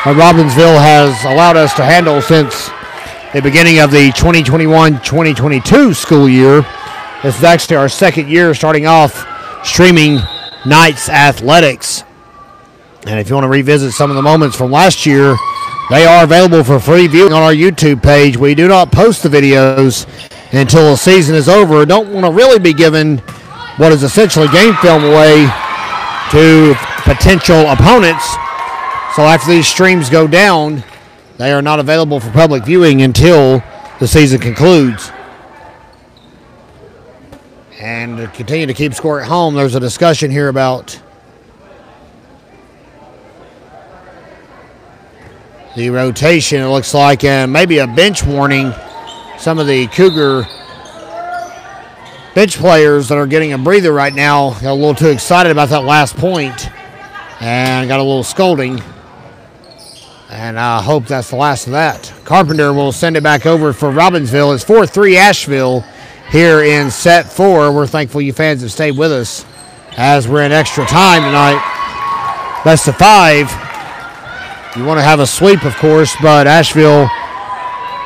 that Robbinsville has allowed us to handle since the beginning of the 2021-2022 school year. This is actually our second year starting off streaming Knights Athletics. And if you want to revisit some of the moments from last year, they are available for free viewing on our YouTube page. We do not post the videos until the season is over. Don't want to really be giving what is essentially game film away to potential opponents. So after these streams go down, they are not available for public viewing until the season concludes. And to continue to keep score at home, there's a discussion here about the rotation. It looks like maybe a bench warning. Some of the Cougar bench players that are getting a breather right now got a little too excited about that last point and got a little scolding. And I hope that's the last of that. Carpenter will send it back over for Robbinsville. It's 4-3 Asheville here in set 4. We're thankful you fans have stayed with us as we're in extra time tonight. Best of 5. You want to have a sweep, of course, but Asheville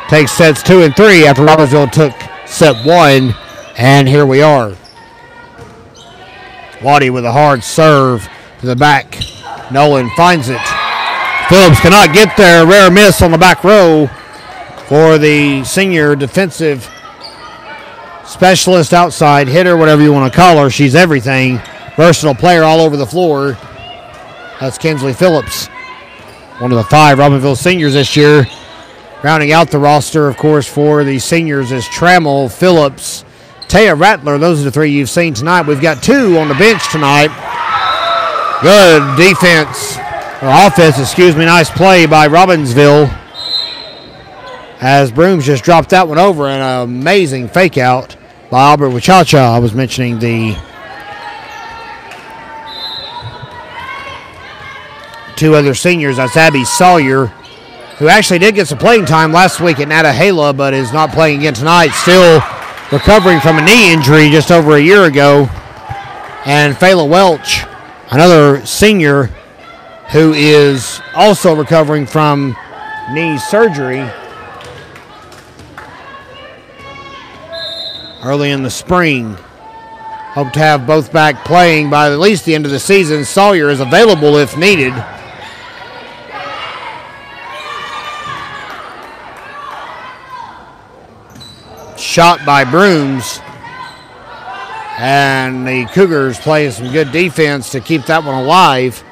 takes sets 2 and 3 after Robbinsville took set 1. And here we are. Waddy with a hard serve to the back. Nolan finds it. Phillips cannot get there. Rare miss on the back row for the senior defensive specialist, outside hitter, whatever you want to call her. She's everything. Versatile player all over the floor. That's Kinsley Phillips, one of the 5 Robbinsville seniors this year. Rounding out the roster, of course, for the seniors is Trammell, Phillips, Taya Rattler. Those are the 3 you've seen tonight. We've got 2 on the bench tonight. Good defense. Or offense, excuse me. Nice play by Robbinsville. As Brooms just dropped that one over. An amazing fake out by Albert Wachacha. I was mentioning the 2 other seniors. That's Abby Sawyer, who actually did get some playing time last week at Natahala, but is not playing again tonight. Still recovering from a knee injury just over a year ago. And Fayla Welch, another senior, who is also recovering from knee surgery early in the spring. Hope to have both back playing by at least the end of the season. Sawyer is available if needed. Shot by Brooms. And the Cougars playing some good defense to keep that one alive.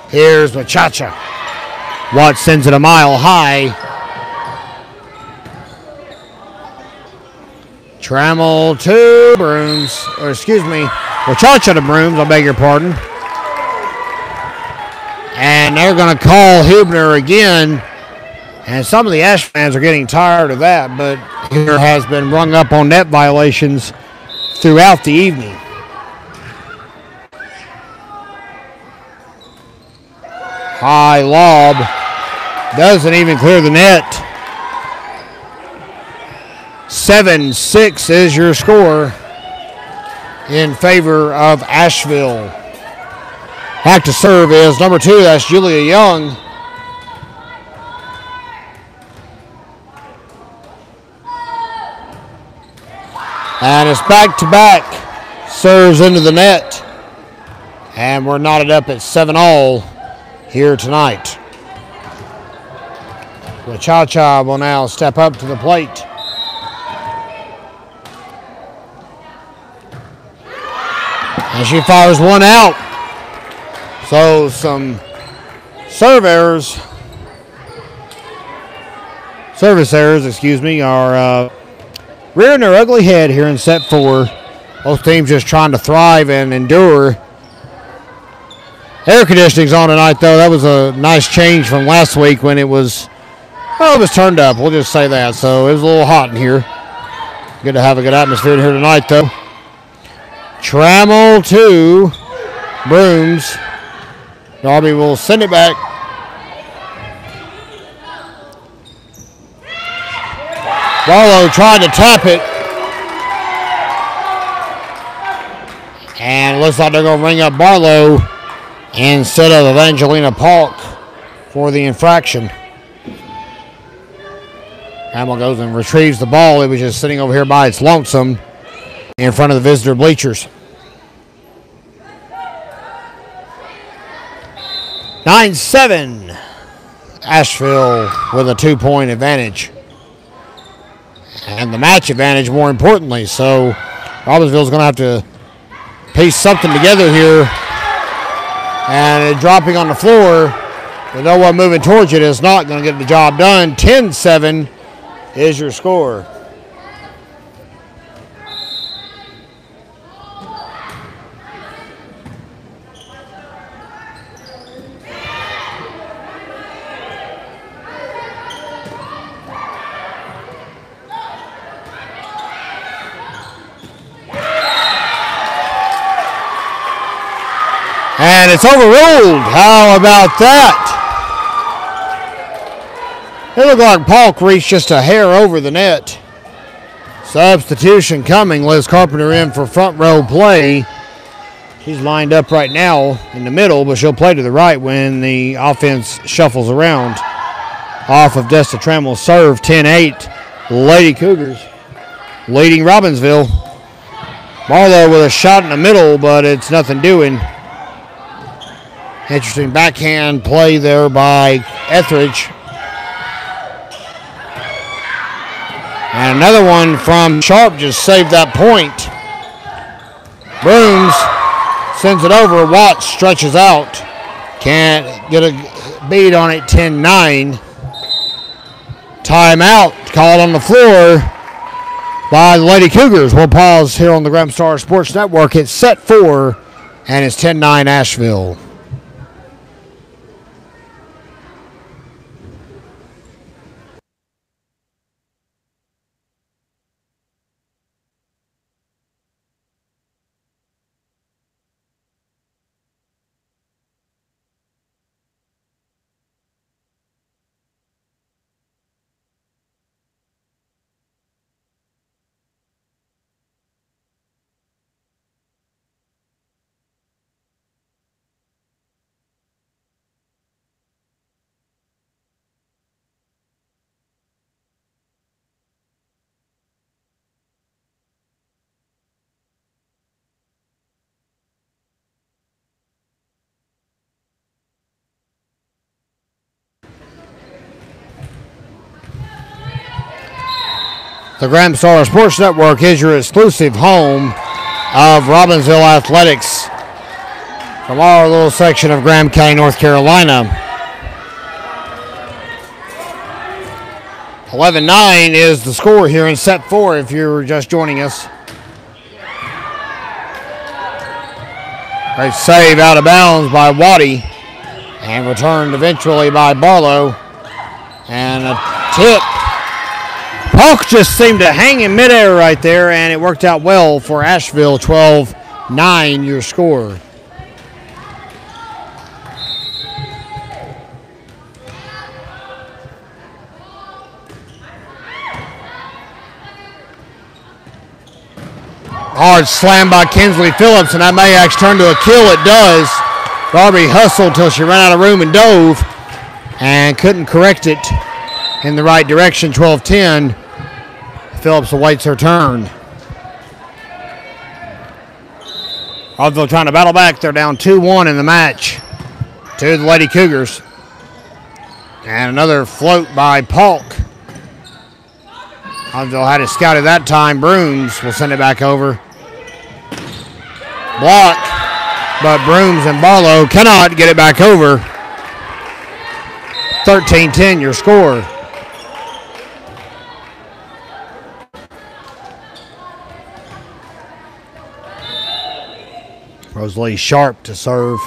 Here's Wachacha. Watts sends it a mile high. Trammell to Brooms, or excuse me, Wachacha to Brooms, I beg your pardon. And they're going to call Hubner again. And some of the Ash fans are getting tired of that, but Hubner has been rung up on net violations throughout the evening. High lob. Doesn't even clear the net. 7-6 is your score in favor of Asheville. Back to serve is number 2. That's Julia Young. And it's back-to-back serves into the net. And we're knotted up at 7-all here tonight. Wachacha will now step up to the plate. And she fires one out. So some service errors, are rearing their ugly head here in set 4. Both teams just trying to thrive and endure. Air conditioning's on tonight, though. That was a nice change from last week when it was, it was turned up. We'll just say that. So it was a little hot in here. Good to have a good atmosphere in here tonight, though. Trammell to Brooms. Darby will send it back. Barlow tried to tap it. And it looks like they're going to ring up Barlow instead of Evangelina Polk for the infraction. Trammell goes and retrieves the ball. It was just sitting over here by its lonesome in front of the visitor bleachers. 9-7. Asheville with a 2-point advantage. And the match advantage, more importantly. So Robbinsville's going to have to piece something together here. And dropping on the floor with no one moving towards it is not going to get the job done. 10-7 is your score. And it's overruled. How about that? It looked like Polk reached just a hair over the net. Substitution coming. Liz Carpenter in for front row play. She's lined up right now in the middle, but she'll play to the right when the offense shuffles around. Off of Desta Trammell's serve, 10-8. Lady Cougars leading Robbinsville. Marlowe with a shot in the middle, but it's nothing doing. Interesting backhand play there by Etheridge. And another one from Sharp just saved that point. Brooms sends it over. Watts stretches out. Can't get a beat on it, 10-9. Timeout called on the floor by the Lady Cougars. We'll pause here on the Graham Star Sports Network. It's set 4, and it's 10-9 Asheville. The Graham Star Sports Network is your exclusive home of Robbinsville Athletics from our little section of Graham County, North Carolina. 11-9 is the score here in set 4 if you're just joining us. Great save out of bounds by Waddy and returned eventually by Barlow. And a tip. Polk just seemed to hang in midair right there, and it worked out well for Asheville. 12-9 your score. Hard slam by Kinsley Phillips, and that may actually turn to a kill. It does. Darby hustled till she ran out of room and dove and couldn't correct it in the right direction. 12-10. Phillips awaits her turn. Robbinsville trying to battle back. They're down 2-1 in the match to the Lady Cougars. And another float by Polk. Robbinsville had it scouted that time. Brooms will send it back over. Block, but Brooms and Barlow cannot get it back over. 13-10 your score. Rosalie Sharp to serve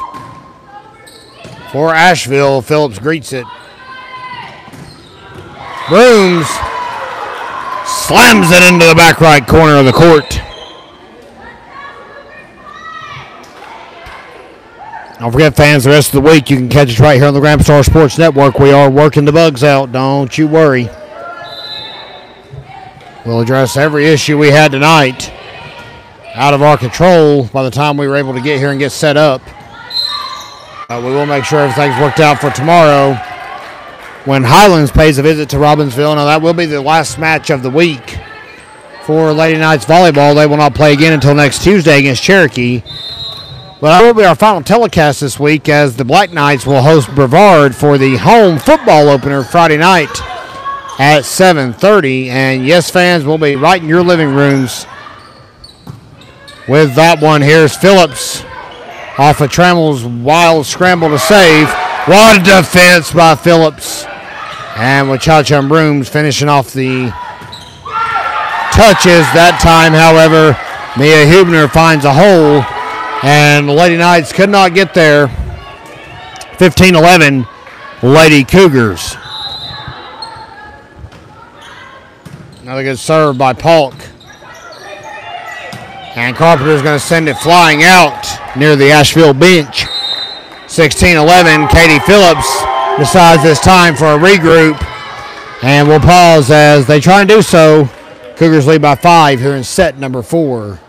for Asheville. Phillips greets it. Brooms slams it into the back right corner of the court. Don't forget, fans, the rest of the week you can catch us right here on the Graham Star Sports Network. We are working the bugs out. Don't you worry. We'll address every issue we had tonight out of our control by the time we were able to get here and get set up. We will make sure everything's worked out for tomorrow when Highlands pays a visit to Robbinsville. Now, that will be the last match of the week for Lady Knights Volleyball. They will not play again until next Tuesday against Cherokee. But that will be our final telecast this week as the Black Knights will host Brevard for the home football opener Friday night at 7:30. And yes, fans, we'll be right in your living rooms with that one. Here's Phillips off of Trammell's wild scramble to save. What a defense by Phillips. And Wachacha and Brooms finishing off the touches. That time, however, Mia Hubner finds a hole, and the Lady Knights could not get there. 15-11, Lady Cougars. Another good serve by Polk. And Carpenter's going to send it flying out near the Asheville bench. 16-11, Katie Phillips decides it's time for a regroup. And we'll pause as they try and do so. Cougars lead by 5 here in set number 4.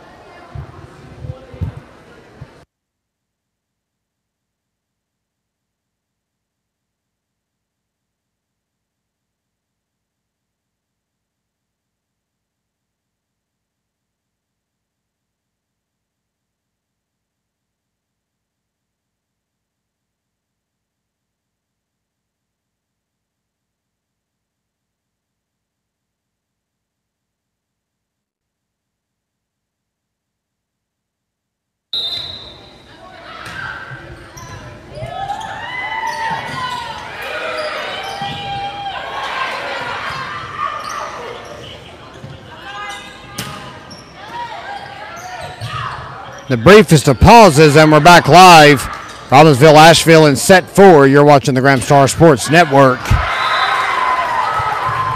The briefest of pauses, and we're back live. Robbinsville, Asheville in set 4. You're watching the Graham Star Sports Network.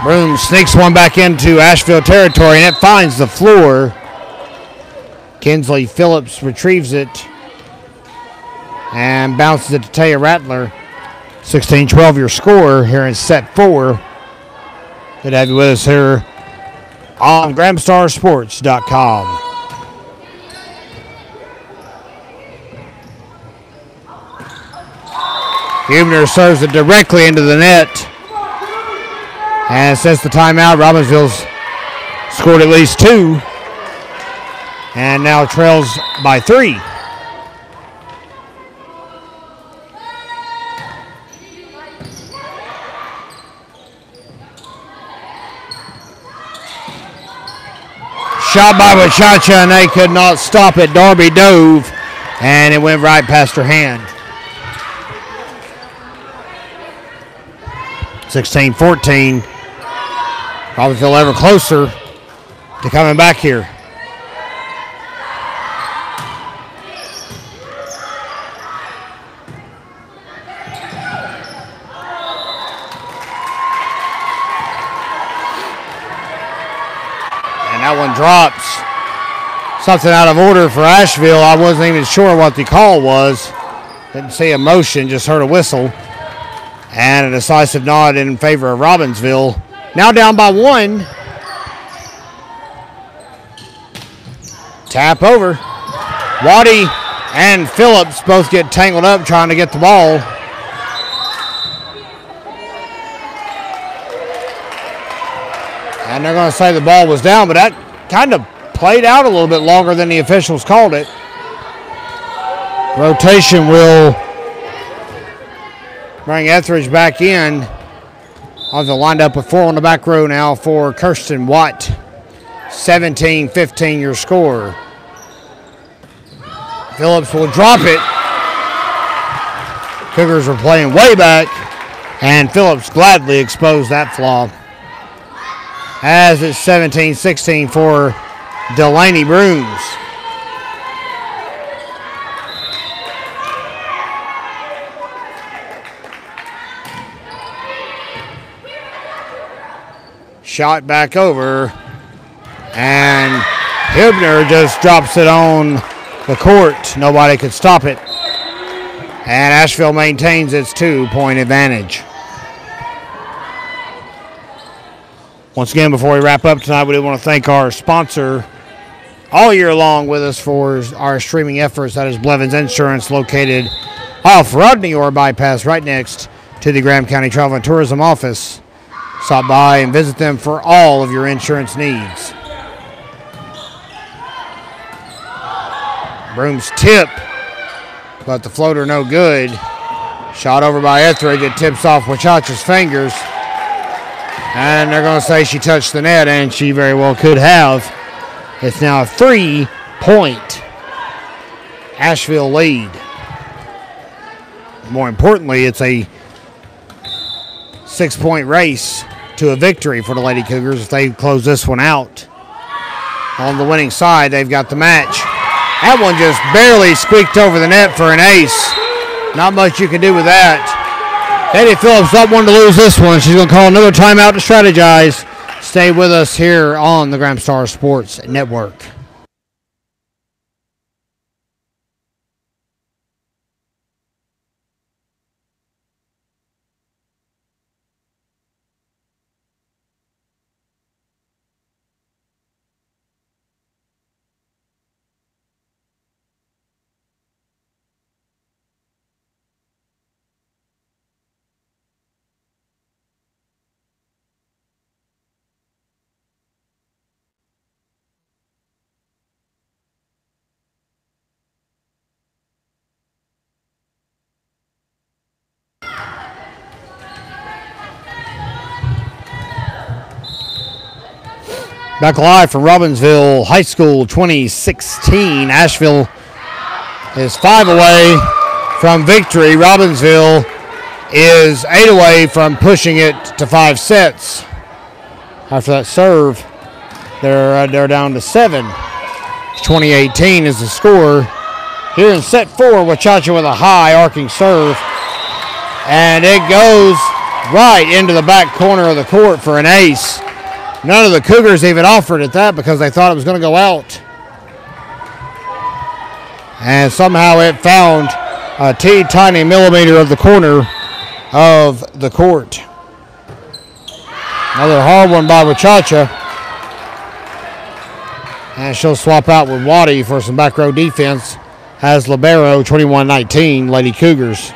Broom sneaks one back into Asheville territory, and it finds the floor. Kinsley Phillips retrieves it and bounces it to Taya Rattler. 16-12 your score here in set 4. Good to have you with us here on GrahamStarSports.com. Hubner serves it directly into the net. And since the timeout, Robbinsville's scored at least 2. And now trails by 3. Shot by Wachacha, and they could not stop it. Darby dove, and it went right past her hand. 16-14. Robbinsville ever closer to coming back here. And that one drops. Something out of order for Asheville. I wasn't even sure what the call was. Didn't see a motion, just heard a whistle. And a decisive nod in favor of Robbinsville. Now down by 1. Tap over. Waddy and Phillips both get tangled up trying to get the ball. And they're going to say the ball was down, but that kind of played out a little bit longer than the officials called it. Rotation will bring Etheridge back in. Robbinsville lined up with 4 on the back row now for Kirsten Watt. 17-15 your score. Phillips will drop it. Cougars are playing way back, and Phillips gladly exposed that flaw. As it's 17-16 for Delaney Brooms. Shot back over, and Hubner just drops it on the court. Nobody could stop it. And Asheville maintains its 2-point advantage. Once again, before we wrap up tonight, we do want to thank our sponsor all year long with us for our streaming efforts. That is Blevins Insurance, located off Rodney Orr Bypass, right next to the Graham County Travel and Tourism Office. Stop by and visit them for all of your insurance needs. Brooms tip, but the floater no good. Shot over by Etheridge. It tips off Wachacha's fingers. And they're going to say she touched the net, and she very well could have. It's now a 3-point Asheville lead. More importantly, it's a 6-point race to a victory for the Lady Cougars. If they close this one out on the winning side, they've got the match. That one just barely squeaked over the net for an ace. Not much you can do with that. Katie Phillips not one to lose this one. She's going to call another timeout to strategize. Stay with us here on the Graham Star Sports Network. Back live from Robbinsville High School 2016. Asheville is 5 away from victory. Robbinsville is 8 away from pushing it to 5 sets. After that serve, they're down to 7. 2018 is the score. Here in set 4, Wachacha with a high arcing serve. And it goes right into the back corner of the court for an ace. None of the Cougars even offered at that because they thought it was going to go out. And somehow it found a tiny millimeter of the corner of the court. Another hard one by Wachacha. And she'll swap out with Waddy for some back row defense as libero, 21-19, Lady Cougars.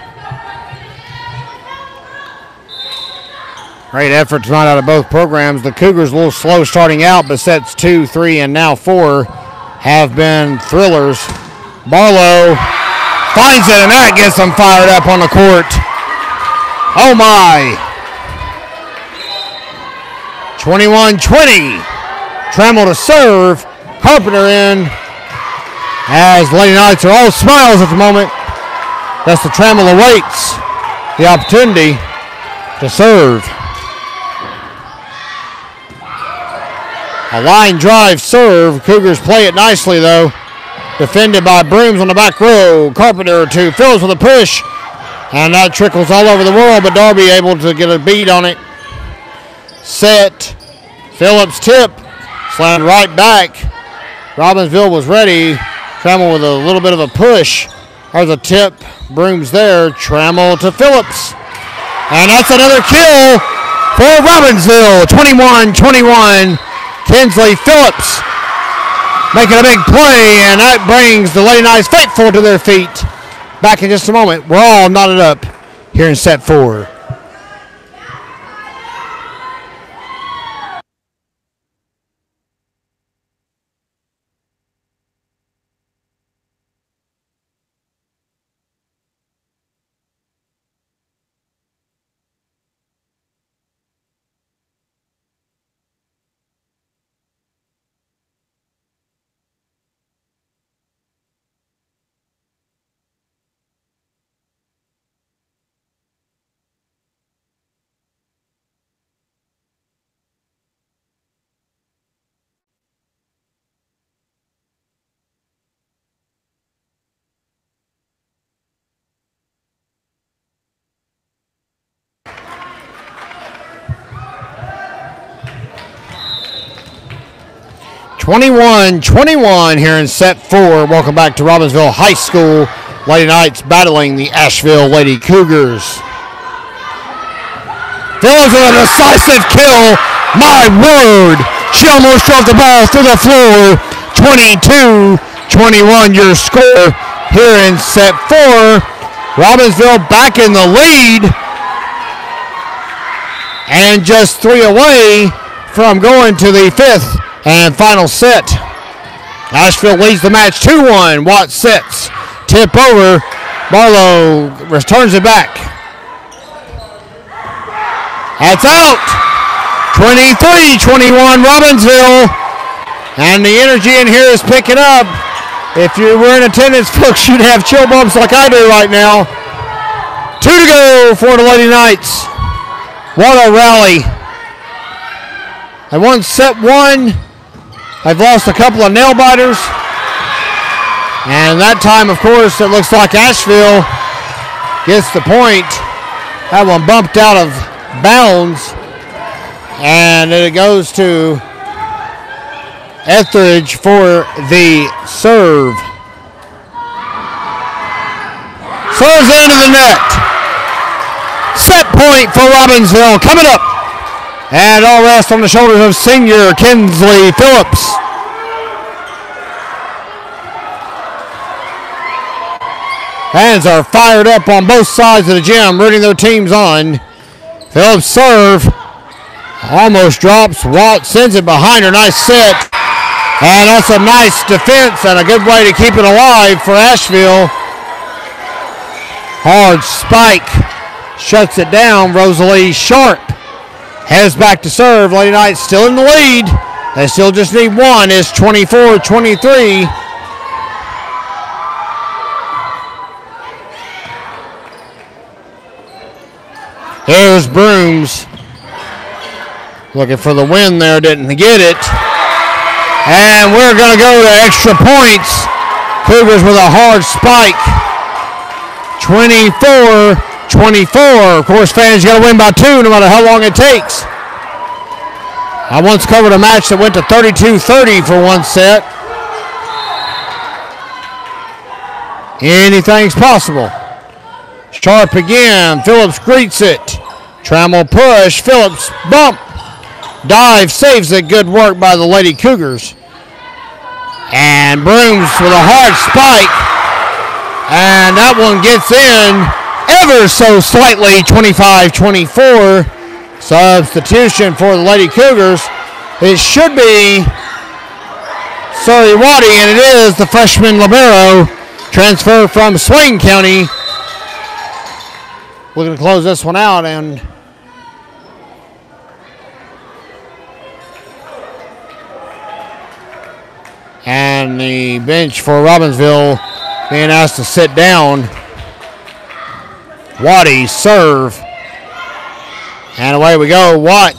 Great effort tonight out of both programs. The Cougars a little slow starting out, but sets 2, 3, and now 4 have been thrillers. Barlow finds it, and that gets them fired up on the court. Oh, my. 21-20. Trammell to serve. Carpenter in. As Lady Knights are all smiles at the moment. That's the Trammell awaits the opportunity to serve. A line drive serve. Cougars play it nicely, though. Defended by Brooms on the back row. Carpenter to Phillips with a push. And that trickles all over the world, but Darby able to get a beat on it. Set. Phillips tip. Slammed right back. Robbinsville was ready. Trammell with a little bit of a push. There's a tip. Brooms there. Trammell to Phillips. And that's another kill for Robbinsville. 21-21. Kinsley Phillips making a big play, and that brings the Lady Knights faithful to their feet. Back in just a moment. We're all knotted up here in set 4. (21-21) here in set 4. Welcome back to Robbinsville High School. Lady Knights battling the Asheville Lady Cougars. Phillips with a decisive kill. My word. She almost drove the ball through the floor. 22-21 your score here in set 4. Robbinsville back in the lead. And just 3 away from going to the 5th and final set. Asheville leads the match 2-1. Watts sets. Tip over. Barlow returns it back. That's out. 23-21 Robbinsville. And the energy in here is picking up. If you were in attendance, folks, you'd have chill bumps like I do right now. 2 to go for the Lady Knights. What a rally. They won set one. They've lost a couple of nail biters. And that time, of course, it looks like Asheville gets the point. That one bumped out of bounds. And it goes to Etheridge for the serve. Serves into the net. Set point for Robbinsville coming up. And all rest on the shoulders of senior Kinsley Phillips. Fans are fired up on both sides of the gym, rooting their teams on. Phillips serve. Almost drops. Walt sends it behind her. Nice set. And that's a nice defense and a good way to keep it alive for Asheville. Hard spike. Shuts it down. Rosalie Sharp heads back to serve. Lady Knights still in the lead. They still just need one. It's 24-23. Here's Brooms. Looking for the win there. Didn't get it. And we're going to go to extra points. Cougars with a hard spike. 24-24. Of course, fans, you got to win by 2 no matter how long it takes. I once covered a match that went to 32-30 for one set. Anything's possible. Sharp again. Phillips greets it. Trammell push. Phillips bump. Dive saves it. Good work by the Lady Cougars. And Brooms with a hard spike. And that one gets in ever so slightly. 25-24. Substitution for the Lady Cougars. It should be Suriwati, and it is the freshman libero. Transfer from Swain County. We're going to close this one out and the bench for Robbinsville being asked to sit down. Waddy serve. And away we go. Watt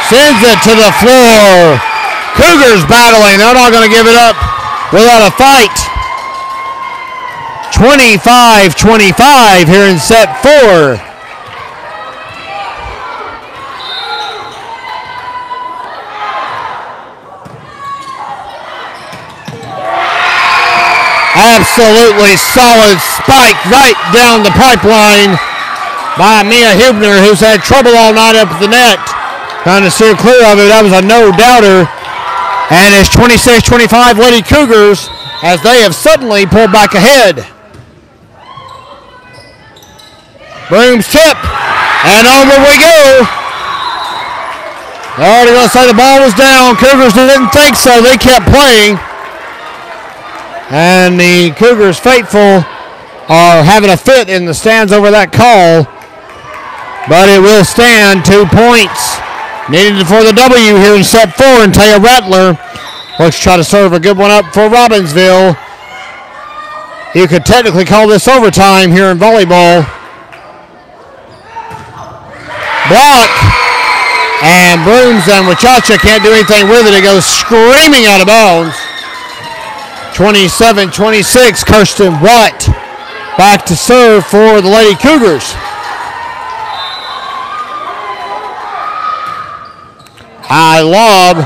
sends it to the floor. Cougars battling. They're not going to give it up without a fight. 25-25 here in set 4. Absolutely solid spike right down the pipeline by Mia Hubner, who's had trouble all night up at the net. Trying to steer clear of it. That was a no-doubter. And it's 26-25 Lady Cougars as they have suddenly pulled back ahead. Brooms tip. And over we go. They're already going to say the ball was down. Cougars didn't think so. They kept playing. And the Cougars faithful are having a fit in the stands over that call. But it will stand. 2 points needed for the W here in set 4. And Taya Rattler looks to try to serve a good one up for Robbinsville. You could technically call this overtime here in volleyball. Block. And Brooms and Wachacha can't do anything with it. It goes screaming out of bounds. 27-26, Kirsten Watt back to serve for the Lady Cougars. High lob.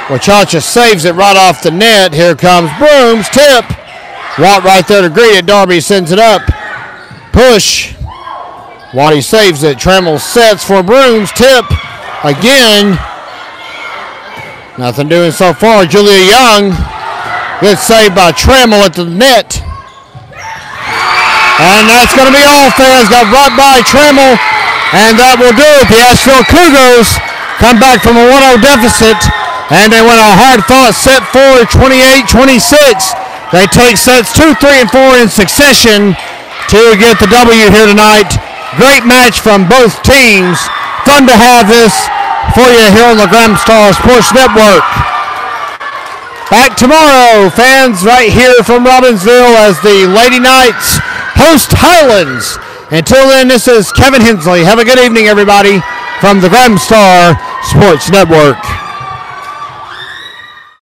Wachacha saves it right off the net. Here comes Brooms. Tip. Watt right there to greet it. Darby sends it up. Push. Waddy saves it. Trammell sets for Brooms. Tip. Again. Nothing doing so far. Julia Young. Good save by Trammell at the net. And that's going to be all, fans. Got right by Trammell. And that will do it. The Asheville Cougars come back from a 1-0 deficit. And they win a hard-fought set 4, 28-26. They take sets 2, 3, and 4 in succession to get the W here tonight. Great match from both teams. Fun to have this for you here on the Graham Star Sports Network. Back tomorrow, fans, right here from Robbinsville as the Lady Knights host Highlands. Until then, this is Kevin Hensley. Have a good evening, everybody. from the Graham Star Sports Network.